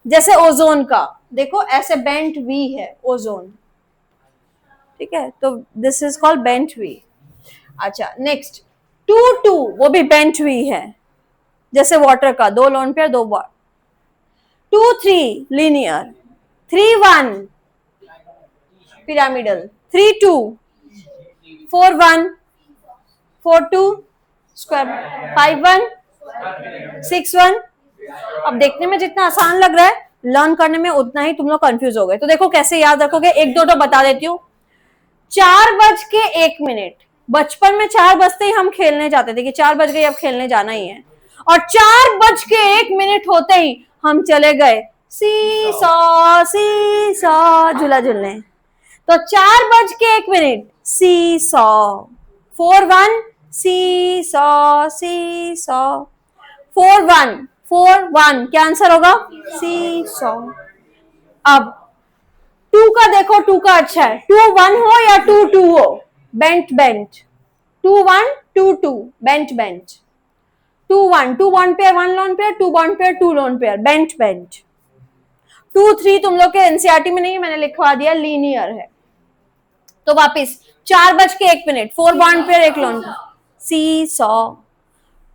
जैसे ओजोन का देखो ऐसे बेंट वी है ओजोन। ठीक है, तो this is called bent V. अच्छा नेक्स्ट, 2-2 वो भी बेंट वी है, जैसे वाटर का दो लोन पेयर दो बॉन्ड। 2-3 linear, 3-1 pyramidal, 3-2, 4-1, 4-2 square, 5-1, 6-1। अब देखने में जितना आसान लग रहा है, लर्न करने में उतना ही तुम लोग कंफ्यूज हो गए। तो देखो कैसे याद रखोगे, एक दो तो बता देती हूँ। 4:01, बचपन में 4 बजते ही हम खेलने जाते थे कि 4 बज गए अब खेलने जाना ही है, और 4:01 होते ही हम चले गए सी सॉ झूला झूलने। तो 4:01 सी सॉ, 4-1 सी सॉ, 4-1 क्या आंसर होगा? सी सॉ। अब 2 का देखो, 2 का अच्छा है, 2-1 हो या 2-2 हो, bent bent, 2-1 2-2 bent bent, 2-1 2 bond pair 1 lone pair, 2 bond pair 2 lone pair, bent bent. 2-3 तुम लोग के एनसीईआरटी में नहीं, मैंने लिखवा दिया, लीनियर है। तो वापिस 4:01, 4 bond pair 1 lone pair, seesaw.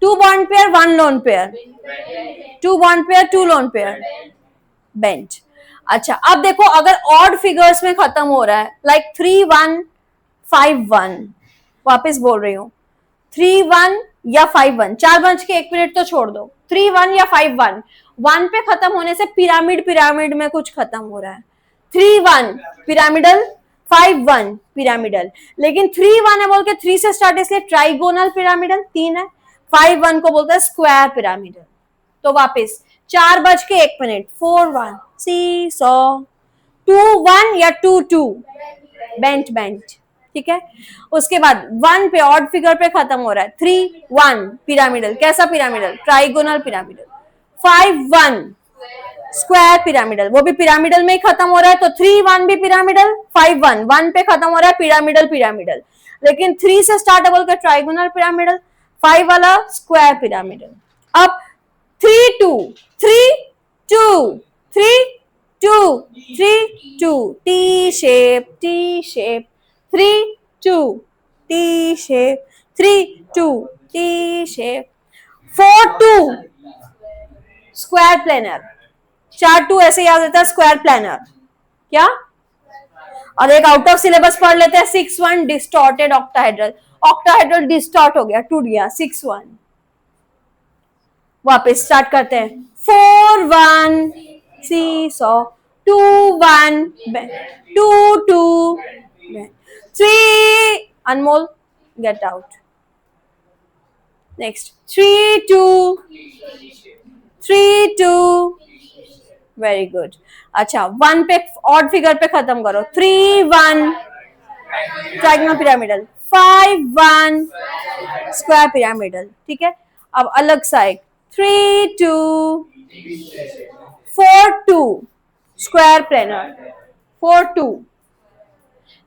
2 bond pair 1 lone pair, 2 bond pair 2 lone pair, bent. अच्छा अब देखो अगर ऑड फिगर्स में खत्म हो रहा है, लाइक 3-1 5-1, वापस बोल रही हूं, 3-1 या 5-1, 4:01 तो छोड़ दो, 3-1 या 5-1, 1 पे खत्म होने से पिरामिड में कुछ खत्म हो रहा है। 3-1 पिरामिडल, 5-1 पिरामिडल, लेकिन 3-1 है बोल के 3 से स्टार्ट, इसलिए ट्राइगोनल पिरामिडल 3 है, 5-1 को बोलते हैं स्क्वायर पिरामिडल। तो वापस 4:01, 4-1 सी सॉ, 2-1 या 2-2 बेंट बेंट। ठीक है, उसके बाद 1 पे ऑड फिगर पे खत्म हो रहा है, 3-1 पिरामिडल, कैसा pyramidal? Trigonal pyramidal. 5-1 square pyramidal, वो भी पिरामिडल में ही खत्म हो रहा है, तो 3-1 भी पिरामिडल, 5-1 1 पे खत्म हो रहा है, पिरामिडल, लेकिन 3 से स्टार्ट बोल कर ट्राइगोनल पिरामिडल, 5 वाला स्क्वायर पिरामिडल। अब 3-2 3-2 T shape 3-2 T shape 3-2 T shape, 4-2 square planar, 4-2 ऐसे याद रहता है स्क्वायर प्लेनर। क्या? और एक आउट ऑफ सिलेबस पढ़ लेते हैं, 6-1 डिस्टॉर्टेड ऑक्टाहेड्रल डिस्टॉर्ट हो गया, टूट गया, 6-1। वापस स्टार्ट करते हैं, 4-1 seesaw, 2-1 2-2 3 Anmol get out, next 3-2 very good. अच्छा 1 पे ऑड फिगर पे खत्म करो, 3-1 ट्राइगोनल पिरामिडल, 5-1 स्क्वायर पिरामिडल। ठीक है, अब अलग साइड, 3-2 4-2 स्क्वायर प्लेनर, 4-2।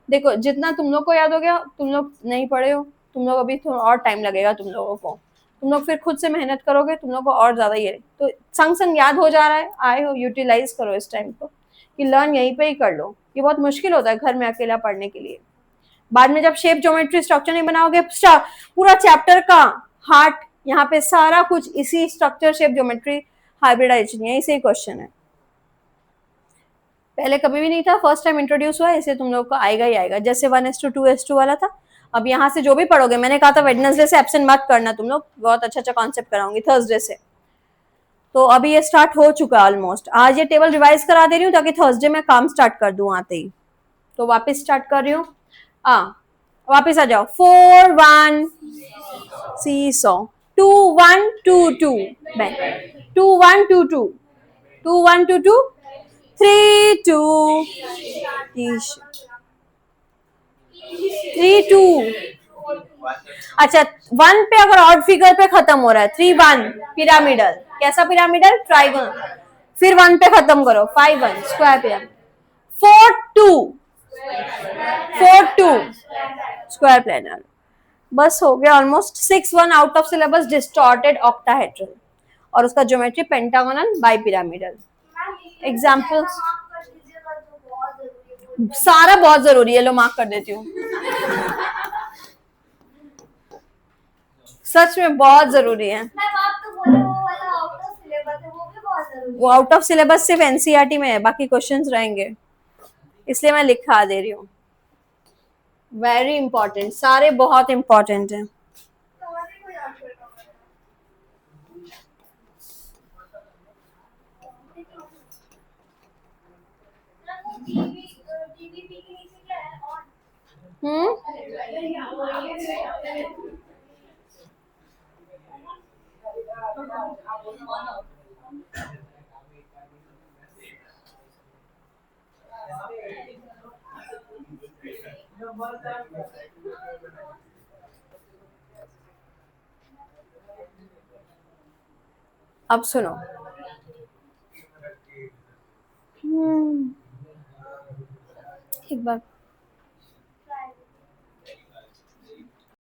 देखो जितना तुम लोग को याद हो गया, तुम लोग नहीं पढ़े हो, तुम लोग अभी थोड़ा और टाइम लगेगा तुम लोगों को, तुम लोग फिर खुद से मेहनत करोगे, तुम लोग को और ज्यादा ये तो संग संग याद हो जा रहा है, आए हो यूटिलाइज करो इस टाइम को, कि लर्न यहीं पे ही कर लो। ये बहुत मुश्किल होता है घर में अकेला पढ़ने के लिए, बाद में जब शेप ज्योमेट्री स्ट्रक्चर नहीं बनाओगे, पूरा चैप्टर का हार्ट यहाँ पे सारा कुछ इसी स्ट्रक्चर शेप ज्योमेट्री हाइब्रिडाइजेशन, यही से क्वेश्चन है। पहले कभी भी नहीं था, फर्स्ट टाइम इंट्रोड्यूस हुआ है, इसलिए तुम लोग को आएगा ही आएगा, जैसे 1:2:2 वाला था। अब यहाँ से जो भी पढ़ोगे, मैंने कहा था वेडनेसडे से एब्सेंट मत करना तुम लोग, बहुत अच्छा अच्छा कॉन्सेप्ट कराऊंगी थर्सडे से। तो अभी ये स्टार्ट हो चुका है ऑलमोस्ट, आज ये टेबल रिवाइज करा दे रही हूँ ताकि थर्सडे में काम स्टार्ट कर दूं आते ही। तो वापस स्टार्ट कर रही हूँ, वापस आ जाओ, 4-1 सी सॉ, 2-1 2-2 बेंट, 2122 2122 32 32। अच्छा, 1 पे अगर ऑड फिगर पे खत्म हो रहा है, 3 1 पिरामिडल, कैसा पिरामिडल? ट्राइगोनल। फिर 1 पे खत्म करो, 5 1 स्क्वायर पिरामिड। 4 2 4 2 square planar. बस हो गया almost. 6 1 out of syllabus distorted octahedral, और उसका geometry pentagonal bi pyramidal. Examples सारा बहुत जरूरी है, लो मार्क कर देती हूँ। सच में बहुत जरूरी है। वो आउट ऑफ सिलेबस सिर्फ एनसीईआरटी में है, बाकी क्वेश्चंस रहेंगे, इसलिए मैं लिखा दे रही हूँ। वेरी इंपॉर्टेंट, सारे बहुत इंपॉर्टेंट हैं। अब सुनो, एक बार